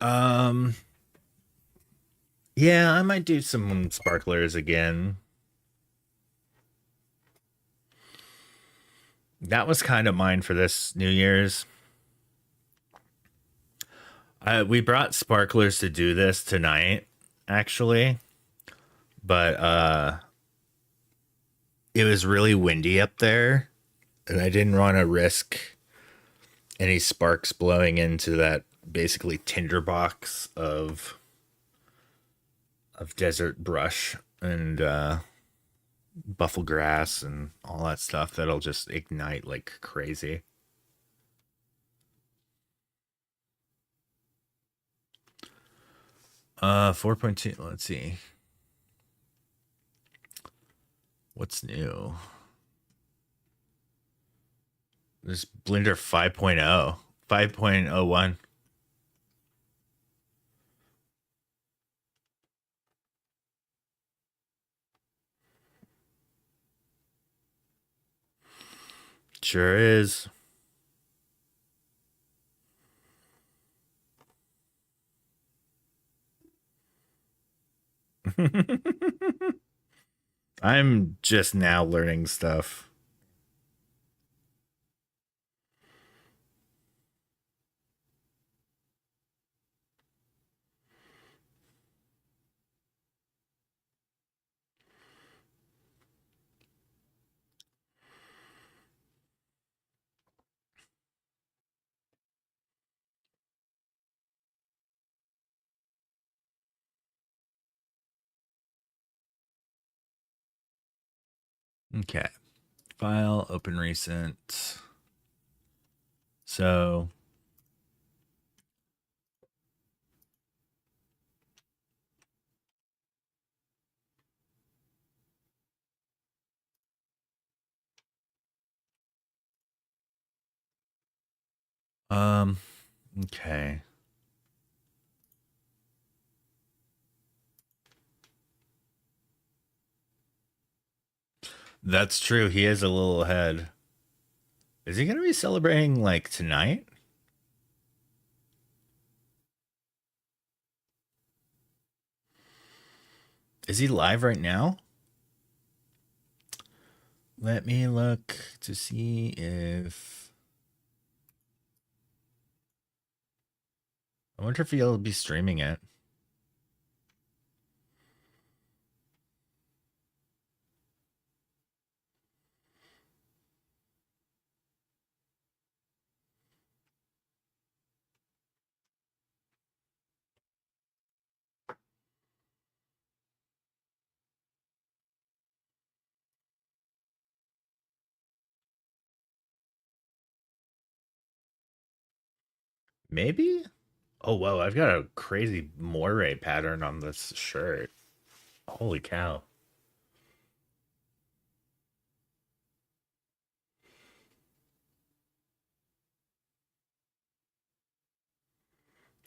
Um, yeah, I might do some sparklers again. That was kind of mine for this New Year's. We brought sparklers to do this tonight, actually, but it was really windy up there, and I didn't want to risk any sparks blowing into that basically tinderbox of desert brush and buffalo grass and all that stuff that'll just ignite like crazy. Uh, 4.2. Let's see. What's new? This Blender 5.0, 5.01. Sure is. I'm just now learning stuff. Okay. File, open recent. So Okay. That's true. He is a little ahead. Is he gonna be celebrating like tonight? Is he live right now? Let me look to see if. I wonder if he'll be streaming it. Maybe? Oh, whoa, I've got a crazy moire pattern on this shirt. Holy cow.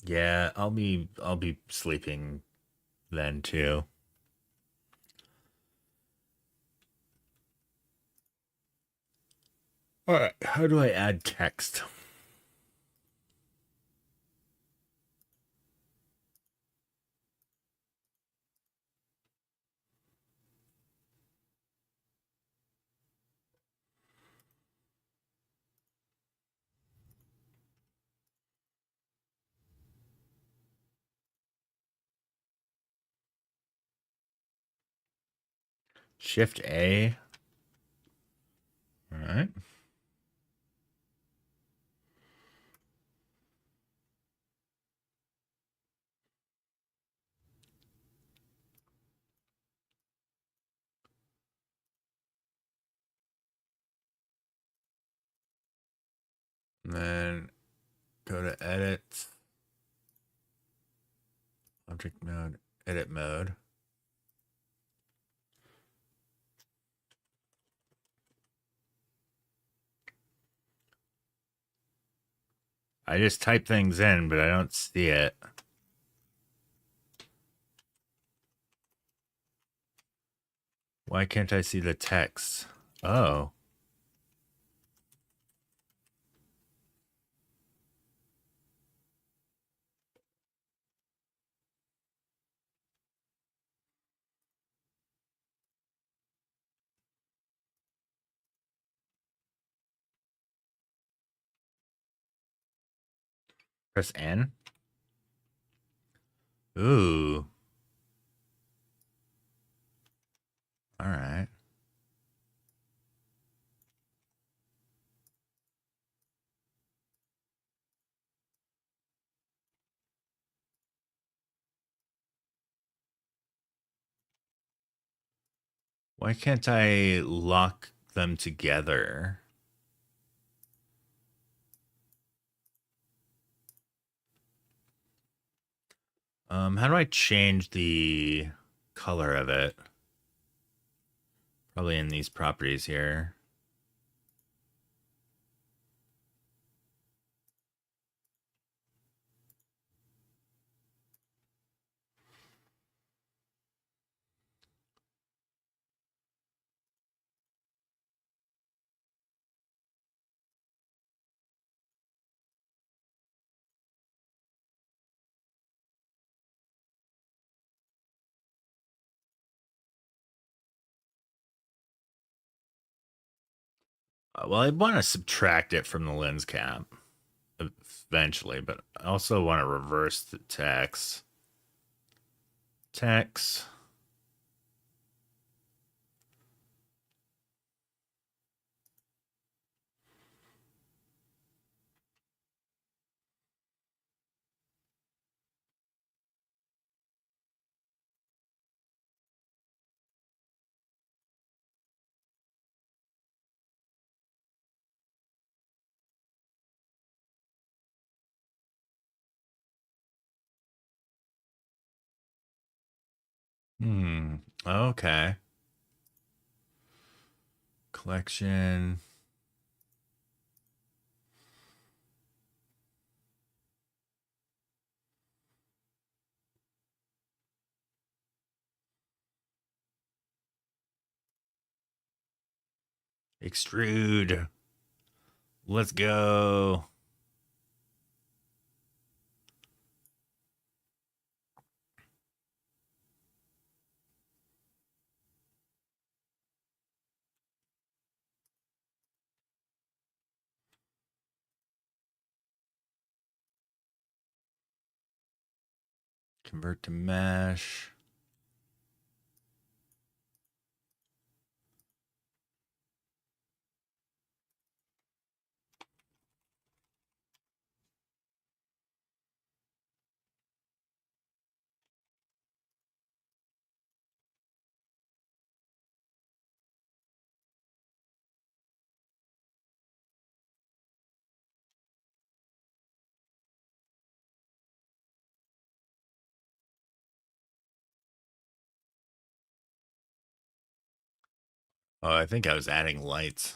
Yeah, I'll be sleeping then too. All right, how do I add text? Shift A. All right. And then go to edit, object mode, edit mode. I just type things in, but I don't see it. Why can't I see the text? Oh. Press N. Ooh. All right. Why can't I lock them together? How do I change the color of it? Probably in these properties here. Well, I want to subtract it from the lens cap eventually, but I also want to reverse the text. Text. Hmm. Okay. Collection. Extrude. Let's go. Convert to mesh. Oh, I think I was adding lights.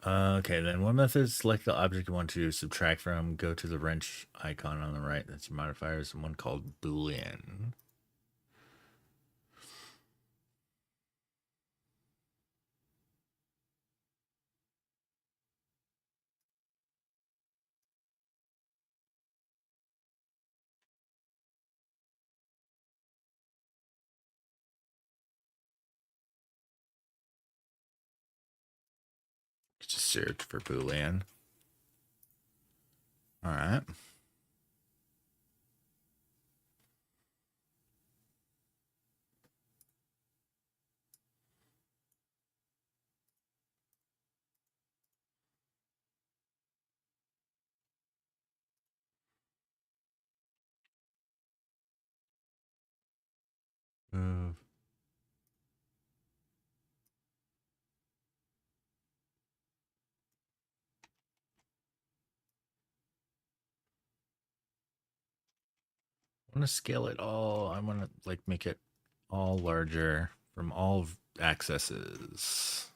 Okay, then one method, select the object you want to subtract from, go to the wrench icon on the right, that's your modifiers, and one called Boolean. Just search for Boolean. All right. Move. I want to scale it all. I want to like make it all larger from all accesses.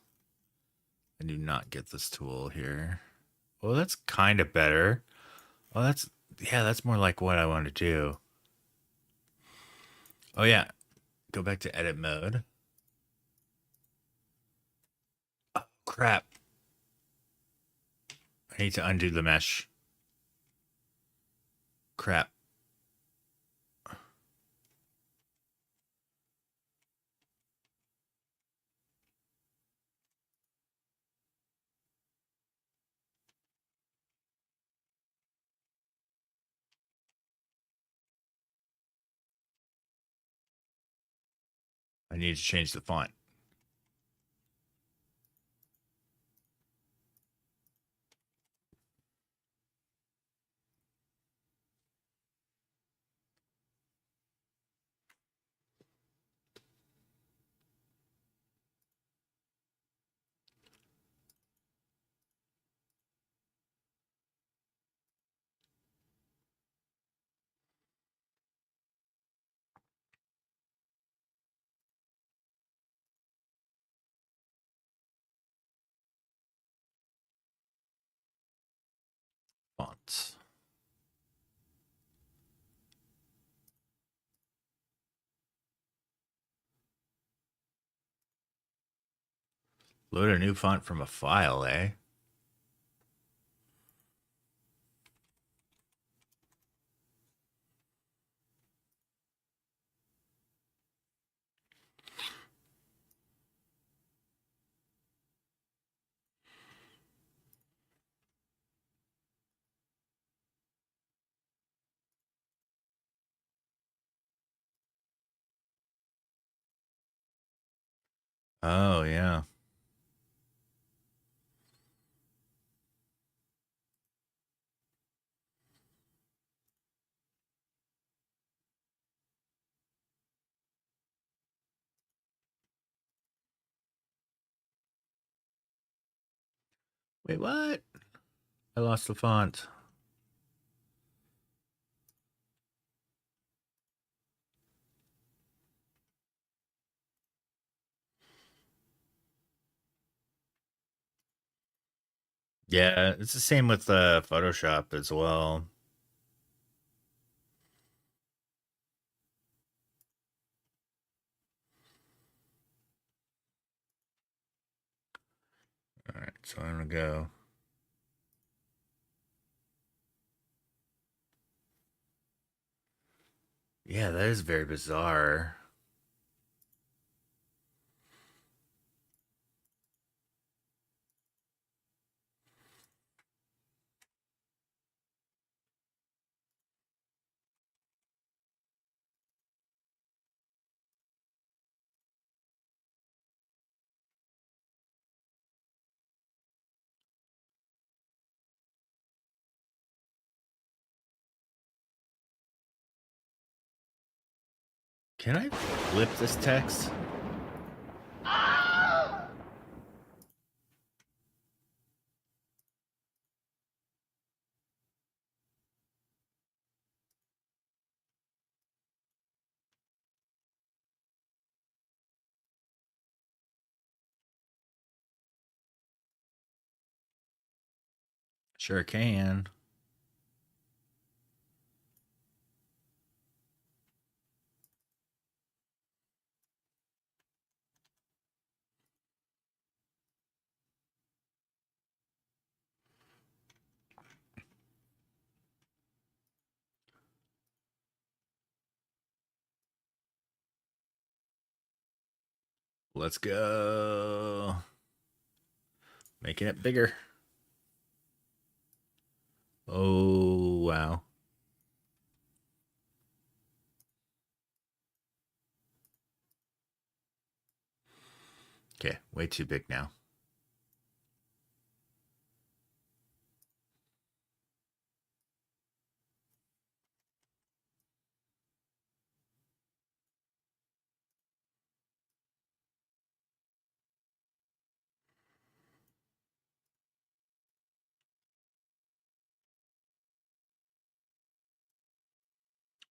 I do not get this tool here. Oh, that's kind of better. Oh, that's more like what I want to do. Oh yeah, go back to edit mode. Oh, crap. I need to undo the mesh. Crap. I need to change the font. Fonts. Load a new font from a file, eh? Oh, yeah. Wait, what? I lost the font. Yeah, it's the same with Photoshop as well. All right, so I'm gonna go. Yeah, that is very bizarre. Can I flip this text? Sure can. Let's go. Making it bigger. Oh, wow. Okay, way too big now.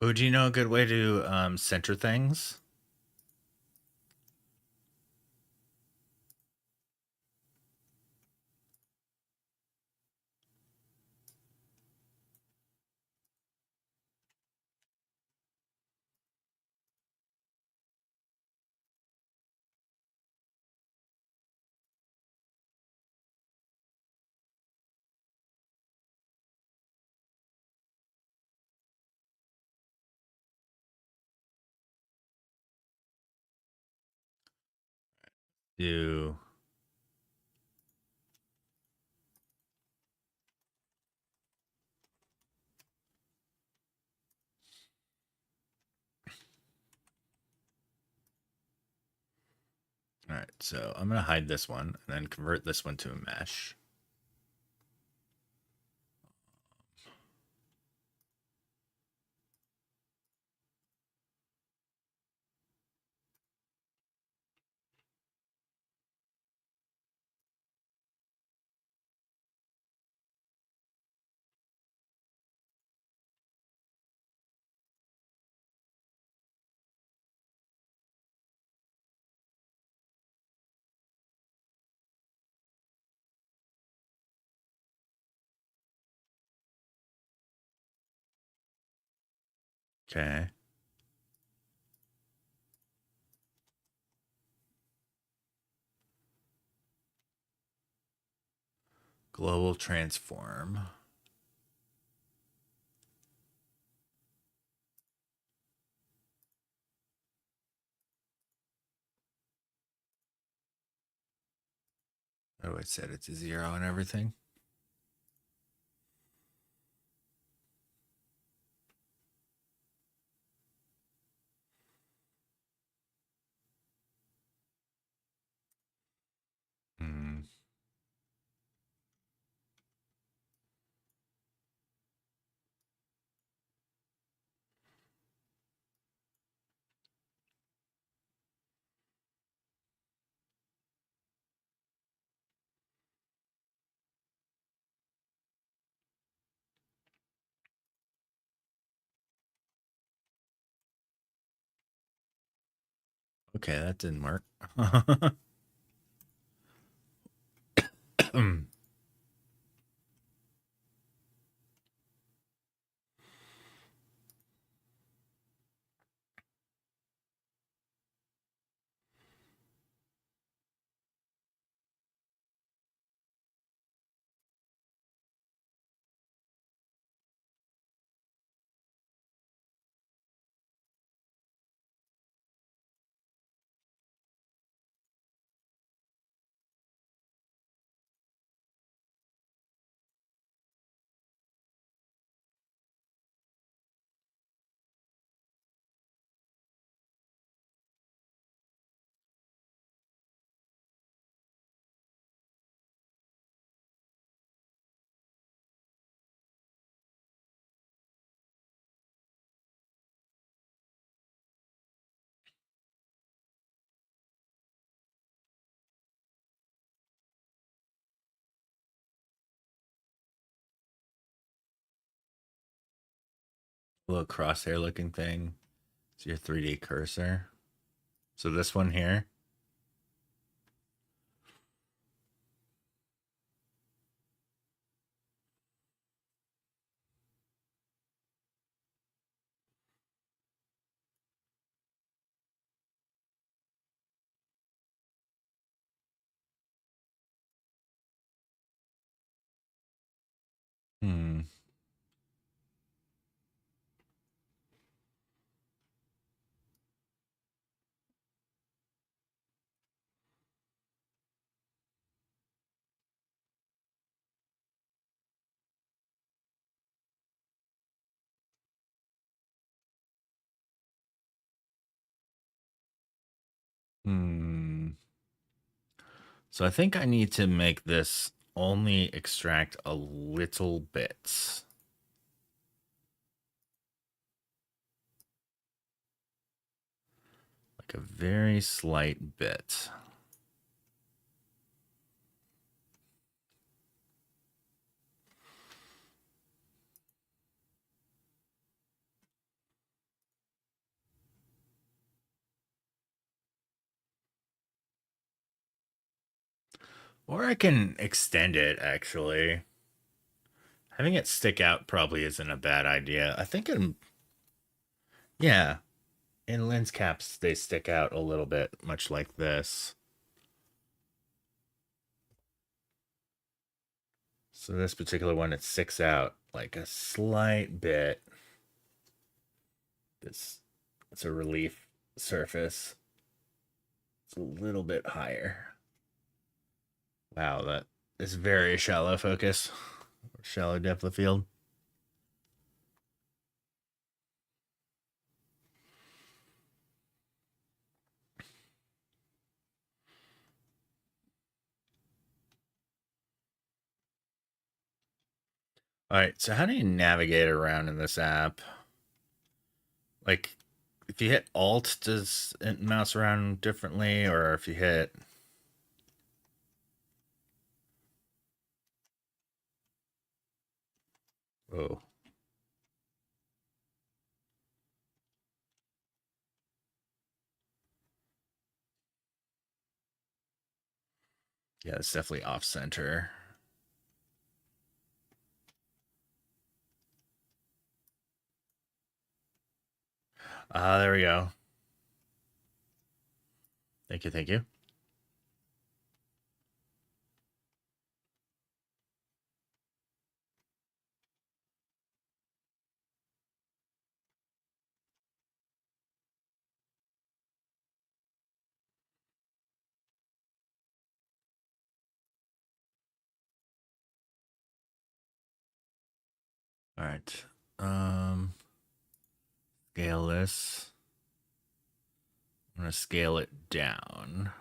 Oh, do you know a good way to center things? Do All right, so I'm gonna hide this one and then convert this one to a mesh. Okay. Global transform. How do I set it to 0 and everything? Hmm. Okay, that didn't work. little crosshair looking thing. It's your 3D cursor. So this one here. Hmm. Hmm. So I think I need to make this only extract a little bit. Like a very slight bit. Or I can extend it, actually. Having it stick out probably isn't a bad idea. I think yeah, in lens caps, they stick out a little bit, much like this. So this particular one, it sticks out like a slight bit. It's a relief surface. It's a little bit higher. Wow, that is very shallow focus. Shallow depth of field. All right, so how do you navigate around in this app? Like, if you hit Alt, does it mouse around differently? Or if you hit... Oh. Yeah, it's definitely off-center. There we go. Thank you, thank you. All right. Scale this. I'm gonna scale it down.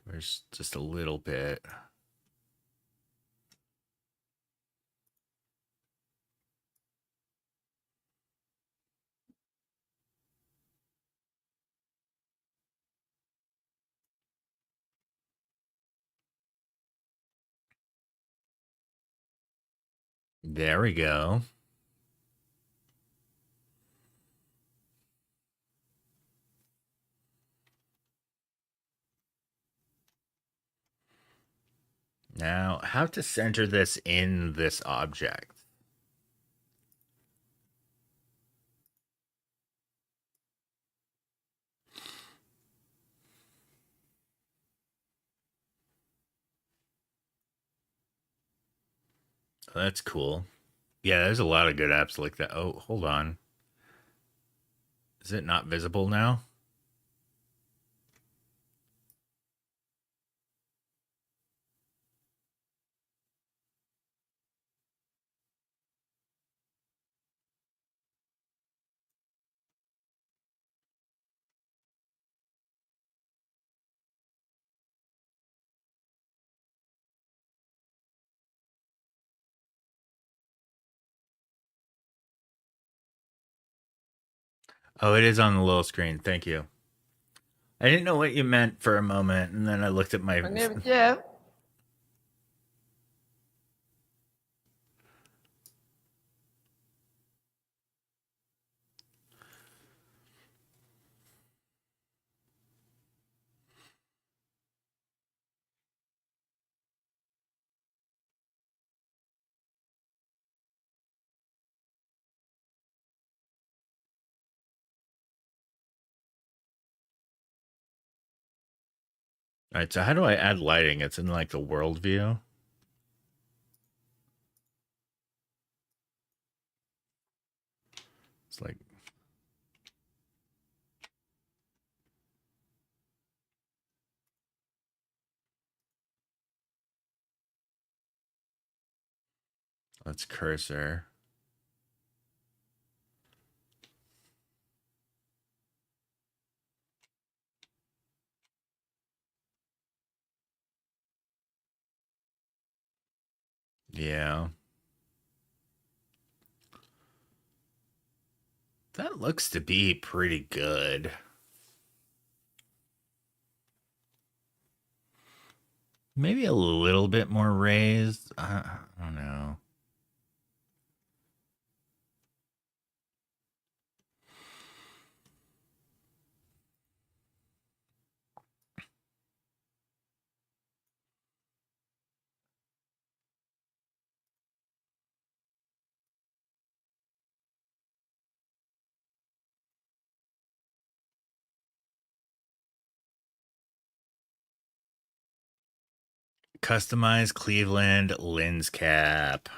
There's just a little bit. There we go. Now, how to center this in this object? Oh, that's cool. Yeah, there's a lot of good apps like that. Oh, hold on. Is it not visible now? Oh, it is on the little screen. Thank you. I didn't know what you meant for a moment, and then I looked at my... My name is Jeff. All right, so how do I add lighting? It's in like the world view. It's like that's cursor. Yeah. That looks to be pretty good. Maybe a little bit more raised. I don't know. Customize Cleveland lens cap.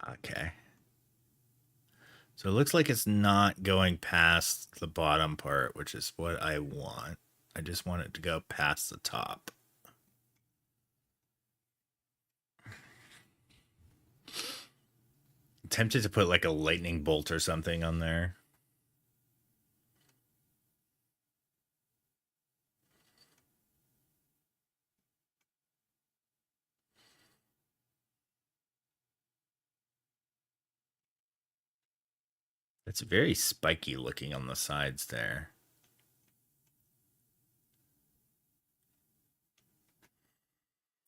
Okay. So it looks like it's not going past the bottom part, which is what I want. I just want it to go past the top. I'm tempted to put like a lightning bolt or something on there. It's very spiky looking on the sides there.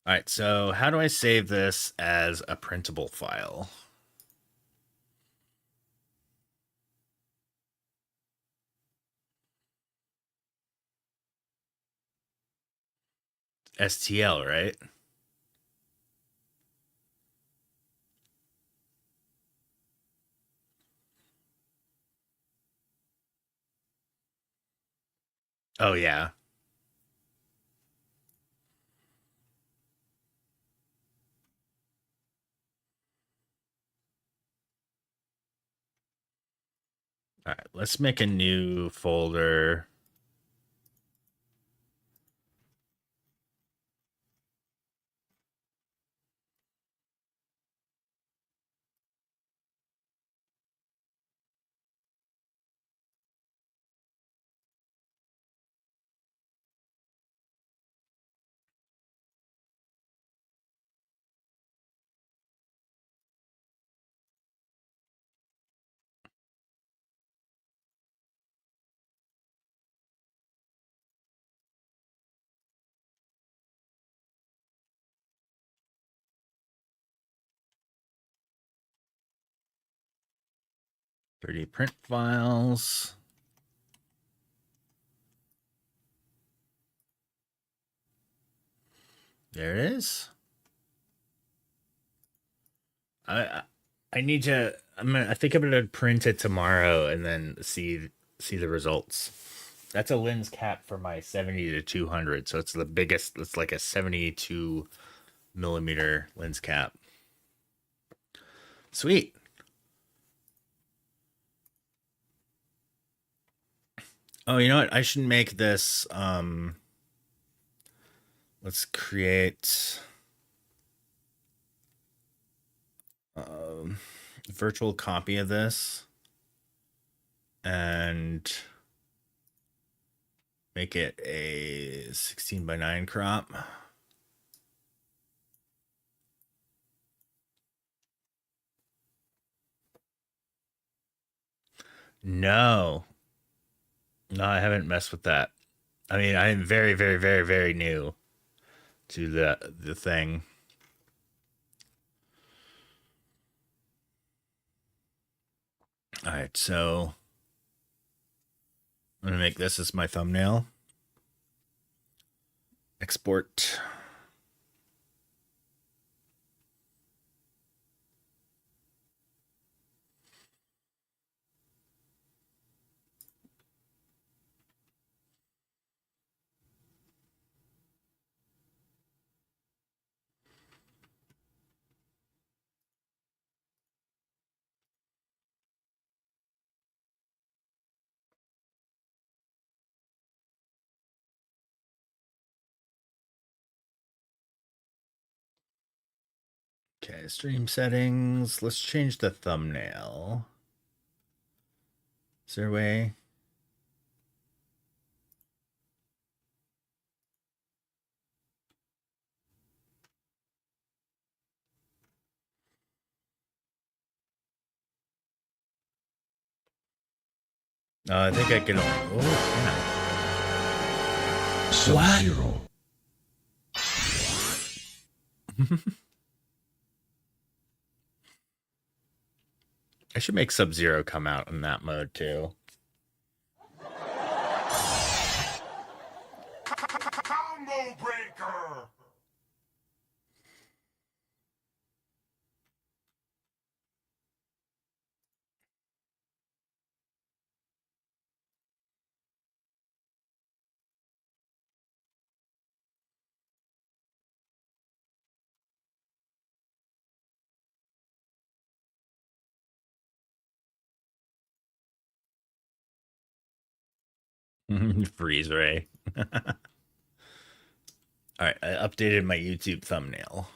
All right, so how do I save this as a printable file? STL, right? Oh, yeah. All right, let's make a new folder. Thirty print files. There it is. I I need to. I think I'm gonna print it tomorrow and then see the results. That's a lens cap for my 70 to 200, so it's the biggest. It's like a 72 millimeter lens cap. Sweet. Oh, you know what? I should make this. Let's create a virtual copy of this and make it a 16:9 crop. No, no, I haven't messed with that. I mean, I'm very, very, very, very new to the thing. All right, so I'm gonna make this as my thumbnail. Export. Okay, stream settings. Let's change the thumbnail. Is there a way? I think I can. Oh, Sub-Zero. I should make Sub-Zero come out in that mode too. Combo breaker. Freeze ray. All right, I updated my YouTube thumbnail.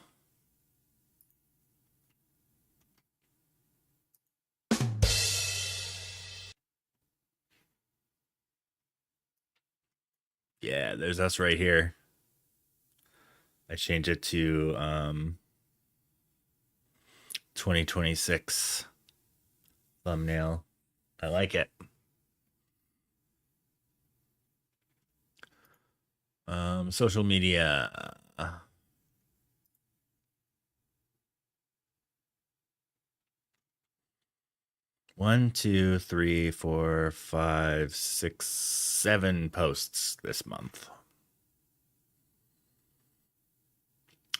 Yeah, there's us right here. I changed it to 2026 thumbnail. I like it. Social media. 1, 2, 3, 4, 5, 6, 7 posts this month.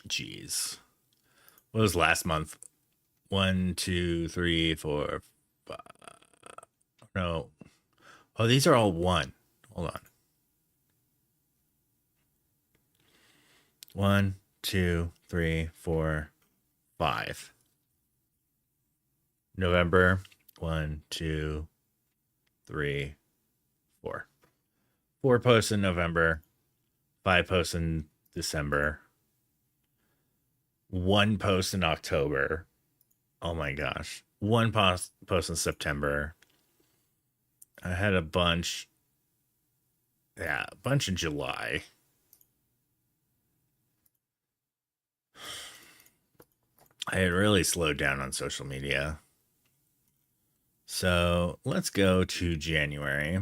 Jeez. What was last month? 1, 2, 3, 4, 5. No. Oh, these are all one. Hold on. 1, 2, 3, 4, 5. November. 1, 2, 3, 4. 4 posts in November. 5 posts in December. 1 post in October. Oh my gosh. 1 post in September. I had a bunch. Yeah, a bunch in July. I had really slowed down on social media. So let's go to January.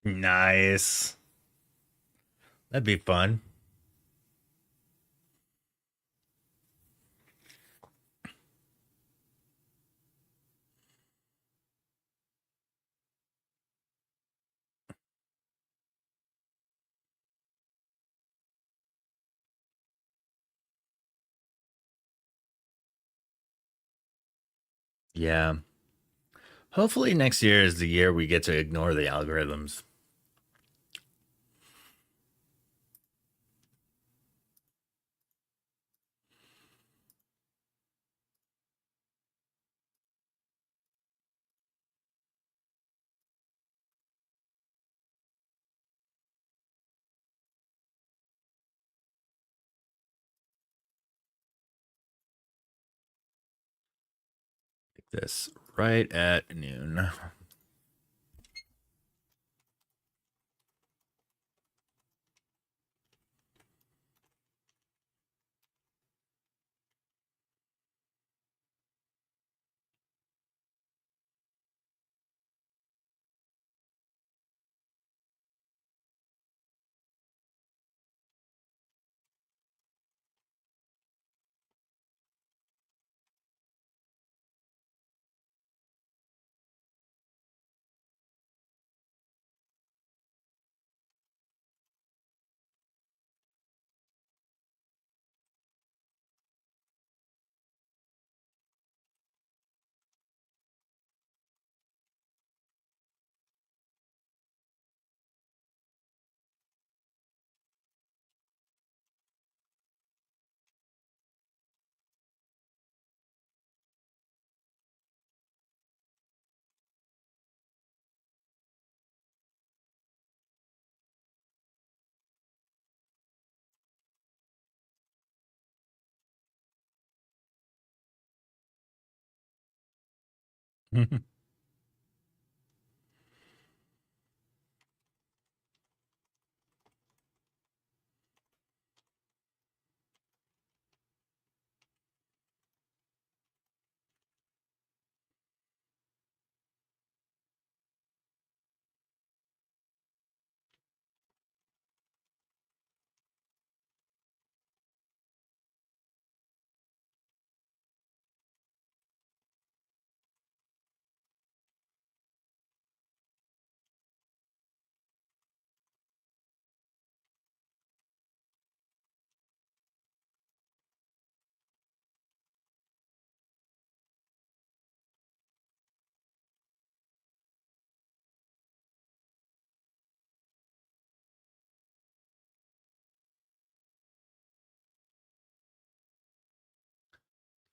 Nice. That'd be fun. Yeah. Hopefully next year is the year we get to ignore the algorithms. This right at noon.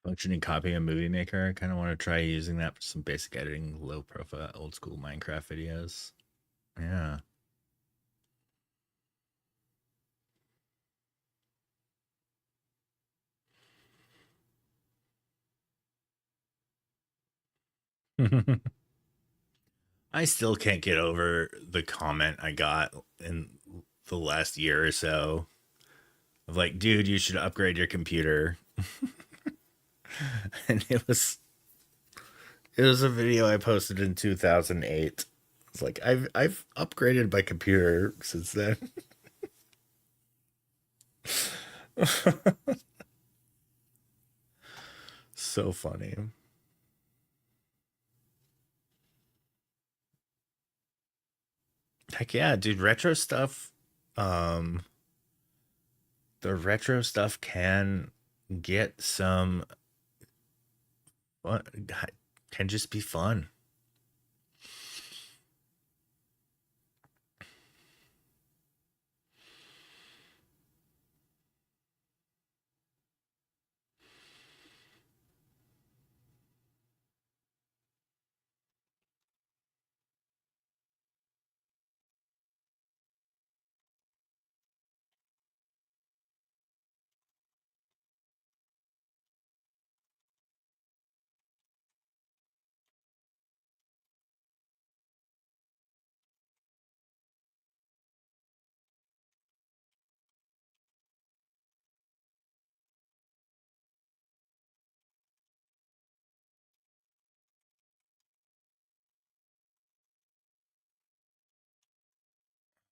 Functioning copy and movie maker. I kind of want to try using that for some basic editing, low profile, old school Minecraft videos. Yeah. I still can't get over the comment I got in the last year or so of like, dude, you should upgrade your computer. And it was a video I posted in 2008. It's like I've upgraded my computer since then. So funny. Heck yeah, dude, retro stuff. Um the retro stuff can get some fun, can just be fun.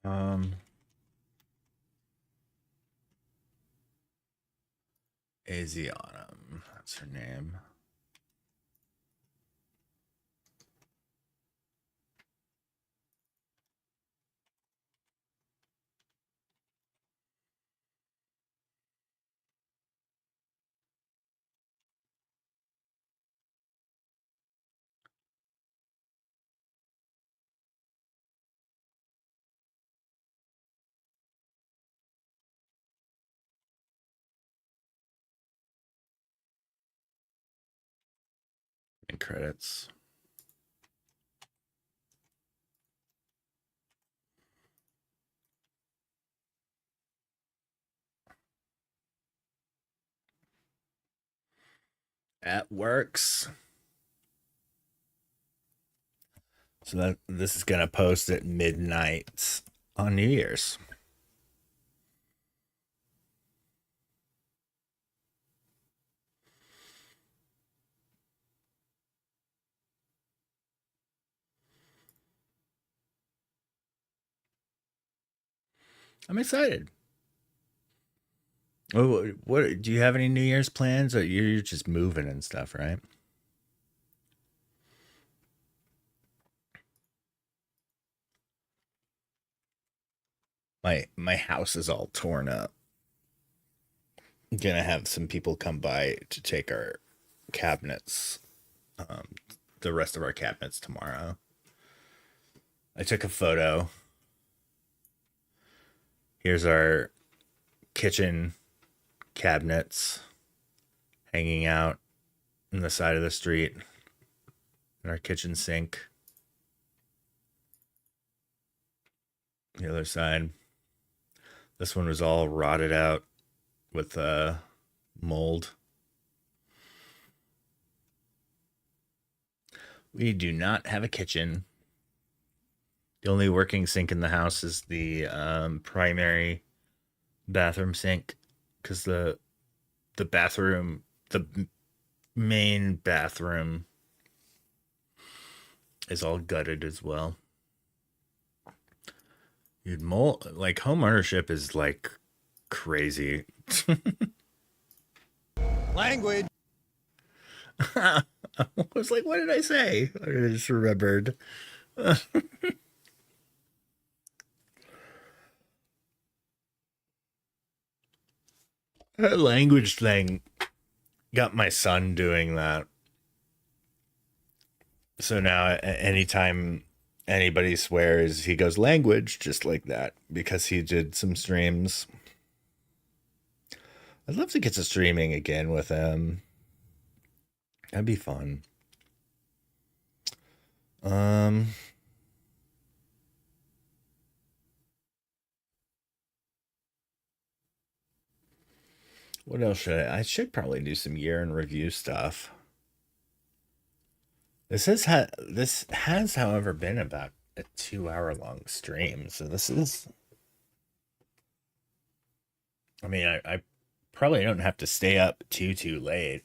Um Asianum, that's her name. And credits. That works. So that this is gonna post at midnight on New Year's. I'm excited. What do you have any New Year's plans? Or you're just moving and stuff, right? My house is all torn up. I'm gonna have some people come by to take our cabinets, um, the rest of our cabinets tomorrow. I took a photo. Here's our kitchen cabinets hanging out in the side of the street, and our kitchen sink. The other side. This one was all rotted out with mold. We do not have a kitchen. The only working sink in the house is the primary bathroom sink, because the bathroom, the main bathroom, is all gutted as well. Dude, like home ownership is like crazy. Language. I was like, what did I say? I just remembered. That language thing got my son doing that. So now, anytime anybody swears, he goes language just like that, because he did some streams. I'd love to get to streaming again with him. That'd be fun. What else should I should probably do some year in review stuff. This has, however, been about a 2-hour long stream. So this is, I mean, I probably don't have to stay up too late.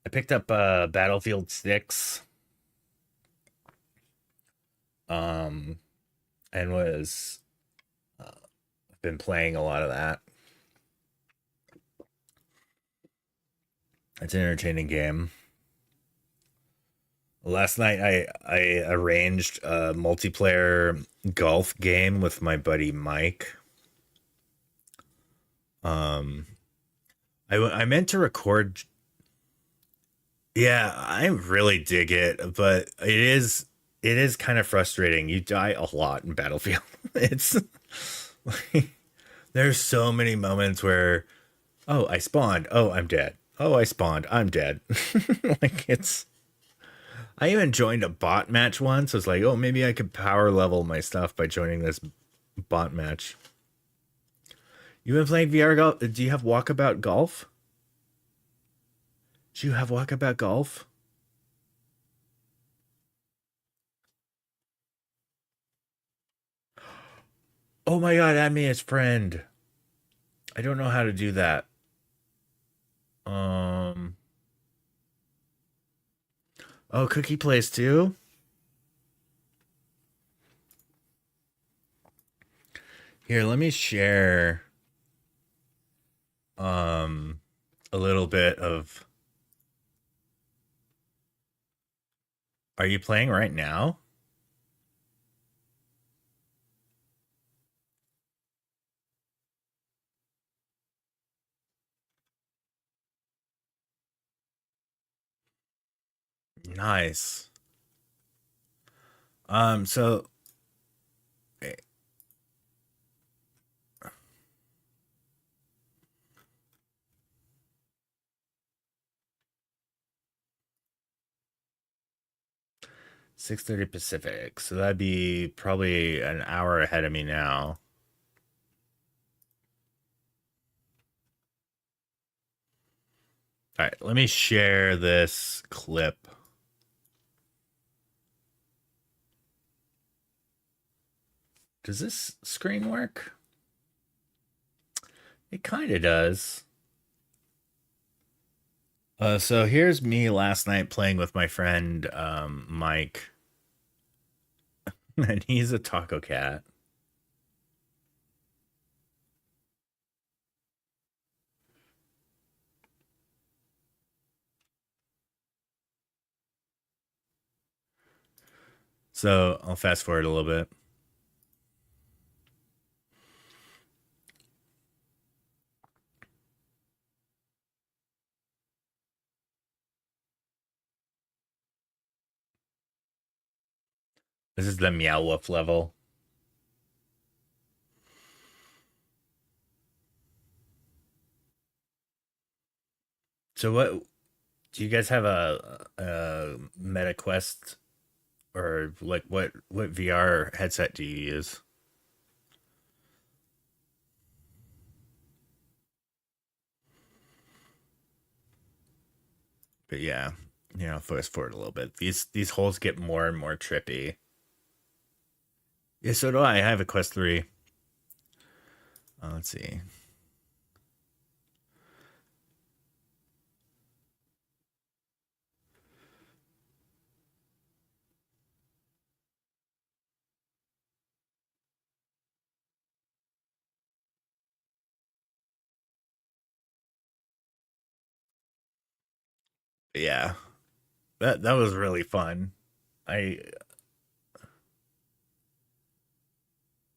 I picked up Battlefield 6. And was been playing a lot of that. It's an entertaining game. Last night I arranged a multiplayer golf game with my buddy Mike. I meant to record. Yeah, I really dig it, but it is kind of frustrating. You die a lot in Battlefield. It's like, there's so many moments where, oh, I spawned, oh, I'm dead. Oh, I spawned, I'm dead. Like, it's, I even joined a bot match once. I was like, oh, maybe I could power level my stuff by joining this bot match. You been playing VR golf? Do you have Walkabout Golf? Do you have Walkabout Golf? Oh my god, add me as friend. I don't know how to do that. Oh, Cookie plays too? Here, let me share a little bit of. Are you playing right now? Nice. So 6:30 Pacific. So that'd be probably an hour ahead of me now. All right, let me share this clip. Does this screen work? It kind of does. So here's me last night playing with my friend Mike, and he's a taco cat. So I'll fast forward a little bit. This is the Meow Wolf level. So what do you guys have a Meta Quest, or like what VR headset do you use? But yeah, fast forward a little bit. These holes get more and more trippy. Yeah, so do I. I have a quest 3. Let's see. Yeah, that was really fun. I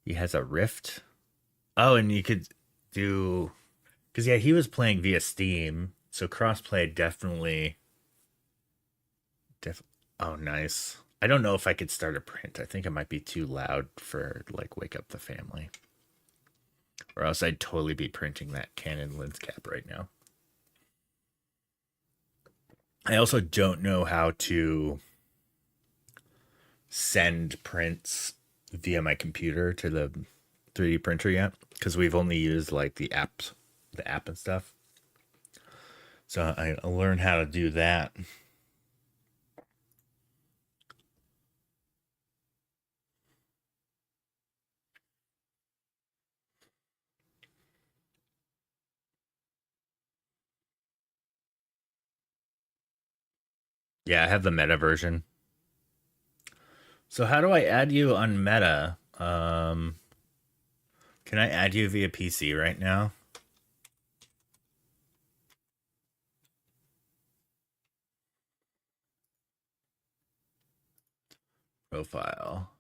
He has a rift. Oh, and you could do because yeah, he was playing via Steam, so crossplay definitely. Def. Oh, nice. I don't know if I could start a print. I think it might be too loud for like wake up the family, or else I'd totally be printing that Canon lens cap right now. I also don't know how to send prints via my computer to the 3D printer yet because we've only used like the app and stuff. So I learned how to do that. Yeah, I have the meta version. So how do I add you on meta? Can I add you via PC right now? Profile.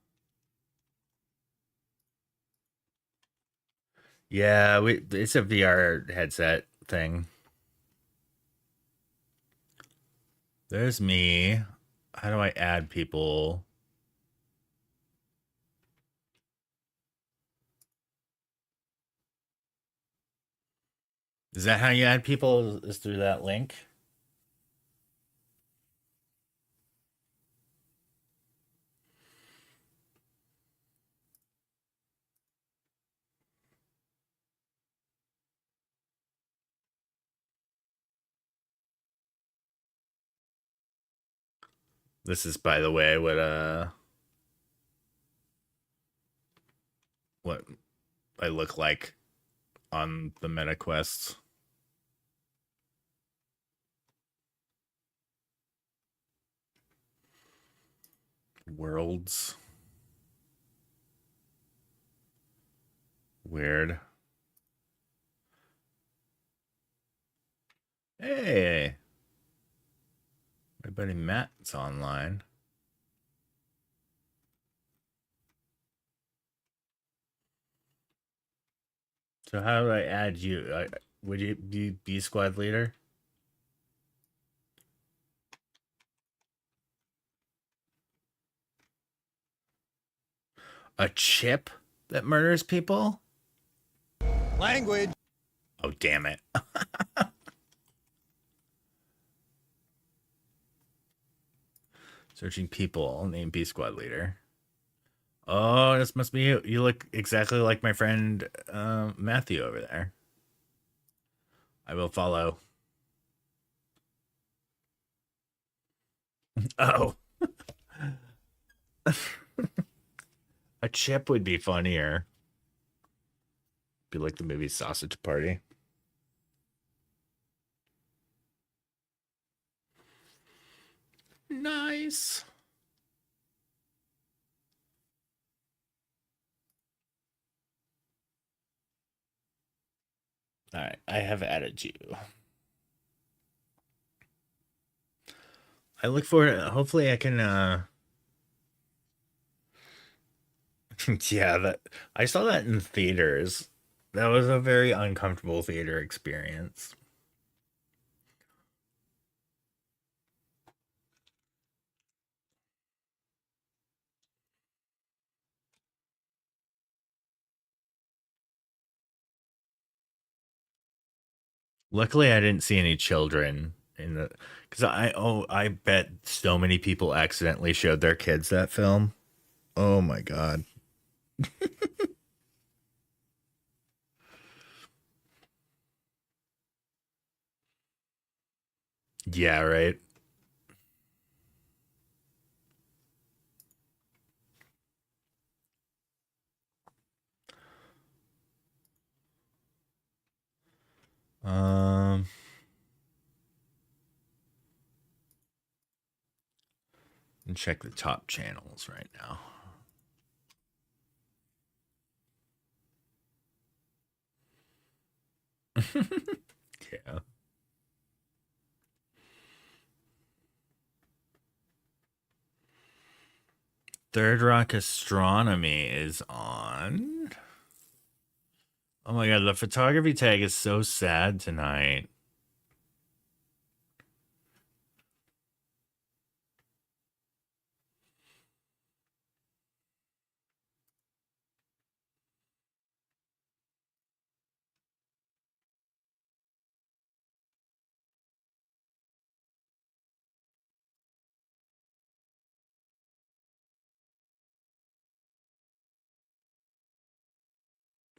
Yeah, it's a VR headset thing. There's me. How do I add people? Is that how you add people? Is through that link? This is, by the way, what I look like on the meta quests. Worlds. Weird. Hey, my buddy Matt's online. So how do I add you? Would you be squad leader? A chip that murders people? Language. Oh, damn it. Searching people, name B squad leader. Oh, this must be you. You look exactly like my friend Matthew over there. I will follow. Oh. A chip would be funnier. Be like the movie Sausage Party. Nice. All right, I have added you. I look forward. Hopefully, I can. Yeah, that I saw that in theaters. That was a very uncomfortable theater experience. Luckily, I didn't see any children in the because I bet so many people accidentally showed their kids that film. Oh my god. Yeah, right. And check the top channels right now. Yeah. Third Rock Astronomy is on. Oh my god, the photography tag is so sad tonight.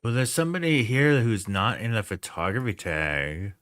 Well, there's somebody here who's not in the photography tag.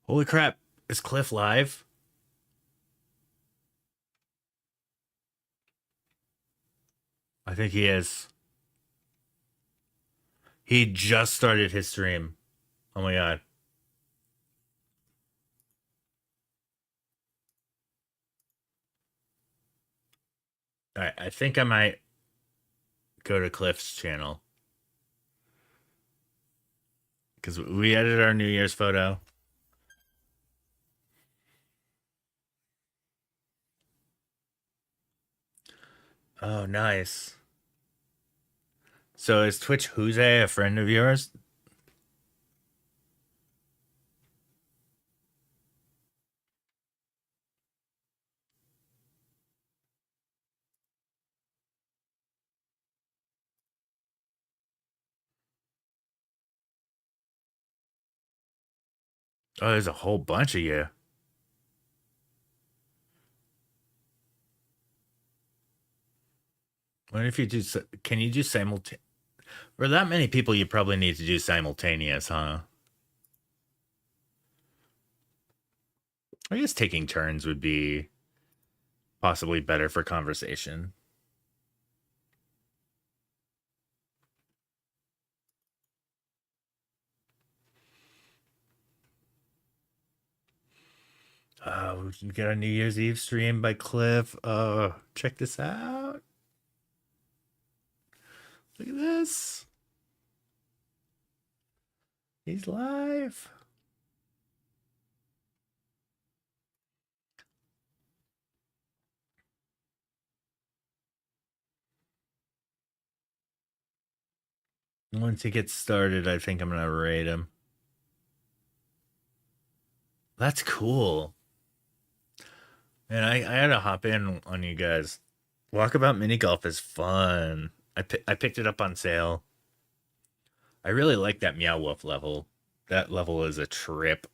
Holy crap. Is Cliff live? I think he is. He just started his stream. Oh my god. Alright, I think I might go to Cliff's channel. Because we edited our New Year's photo. Oh, nice. So is Twitch Who's a friend of yours? Oh, there's a whole bunch of you. What if you do? Can you do simultaneous? For that many people, you probably need to do simultaneous, huh? I guess taking turns would be possibly better for conversation. We got a New Year's Eve stream by Cliff. Check this out. Look at this. He's live. Once he gets started, I think I'm gonna raid him. That's cool. And I had to hop in on you guys. Walkabout Mini Golf is fun. I picked it up on sale. I really like that Meow Wolf level. That level is a trip.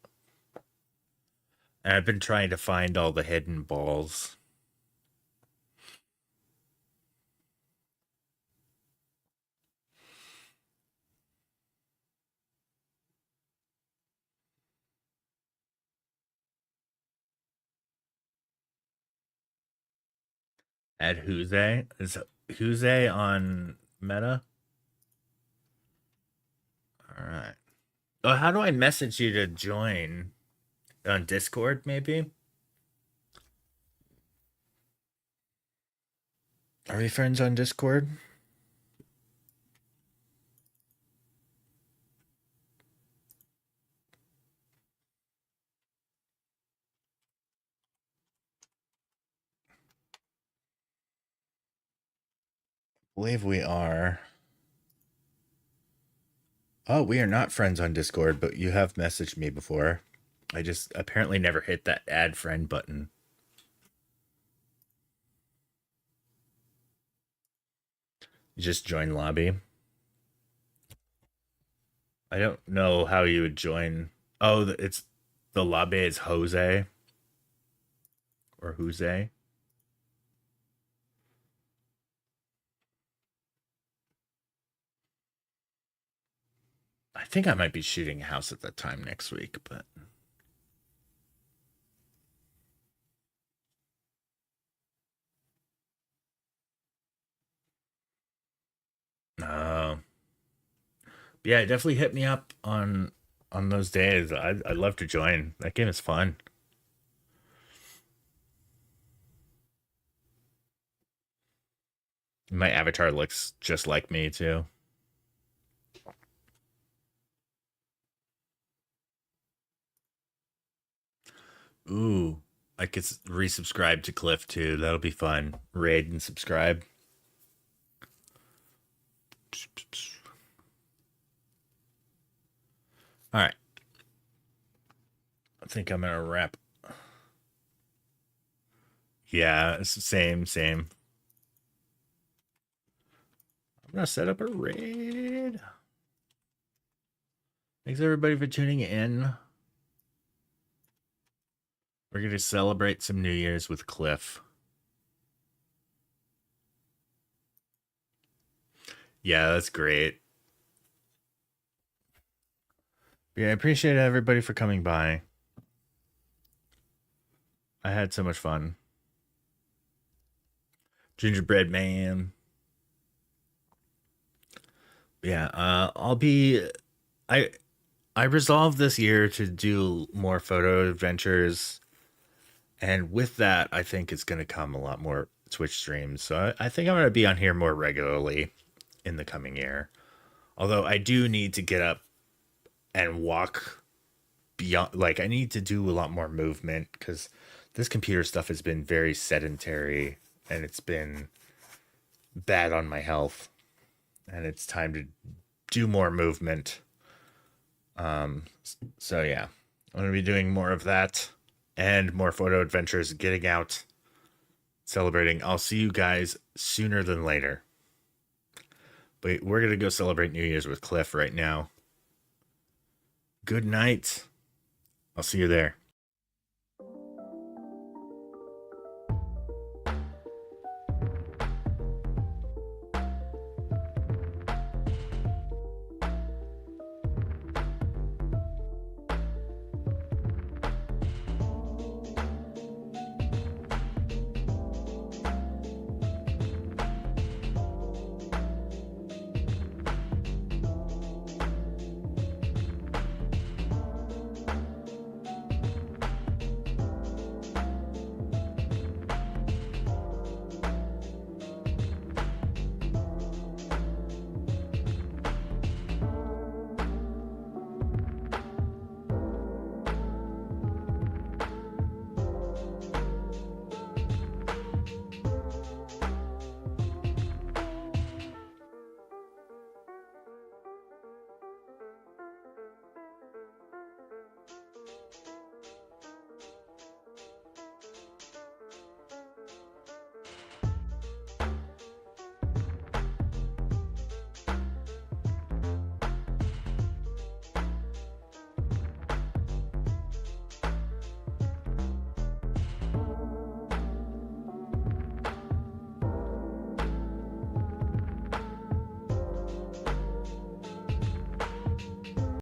And I've been trying to find all the hidden balls. At Who's A? Is Who's A on Meta? Alright. Oh, how do I message you to join? On Discord, maybe? Are we friends on Discord? I believe we are. Oh, we are not friends on Discord, but you have messaged me before. I just apparently never hit that add friend button. You just join lobby. I don't know how you would join. Oh, it's the lobby is Jose or Jose. I think I might be shooting a house at that time next week, but uh, yeah, definitely hit me up on those days. I'd love to join. That game is fun. My avatar looks just like me too. Ooh, I could resubscribe to Cliff too. That'll be fun. Raid and subscribe. All right. I think I'm gonna wrap. Yeah, same. I'm gonna set up a raid. Thanks everybody for tuning in. We're gonna celebrate some New Year's with Cliff. Yeah, that's great. Yeah, I appreciate everybody for coming by. I had so much fun. Gingerbread Man. Yeah, I resolved this year to do more photo adventures, and with that, I think it's going to come a lot more Twitch streams. So I think I'm going to be on here more regularly in the coming year. Although I do need to get up and walk beyond, like I need to do a lot more movement because this computer stuff has been very sedentary and it's been bad on my health, and it's time to do more movement. So yeah, I'm going to be doing more of that and more photo adventures, getting out, celebrating. I'll see you guys sooner than later. But we're going to go celebrate New Year's with Cliff right now. Good night. I'll see you there.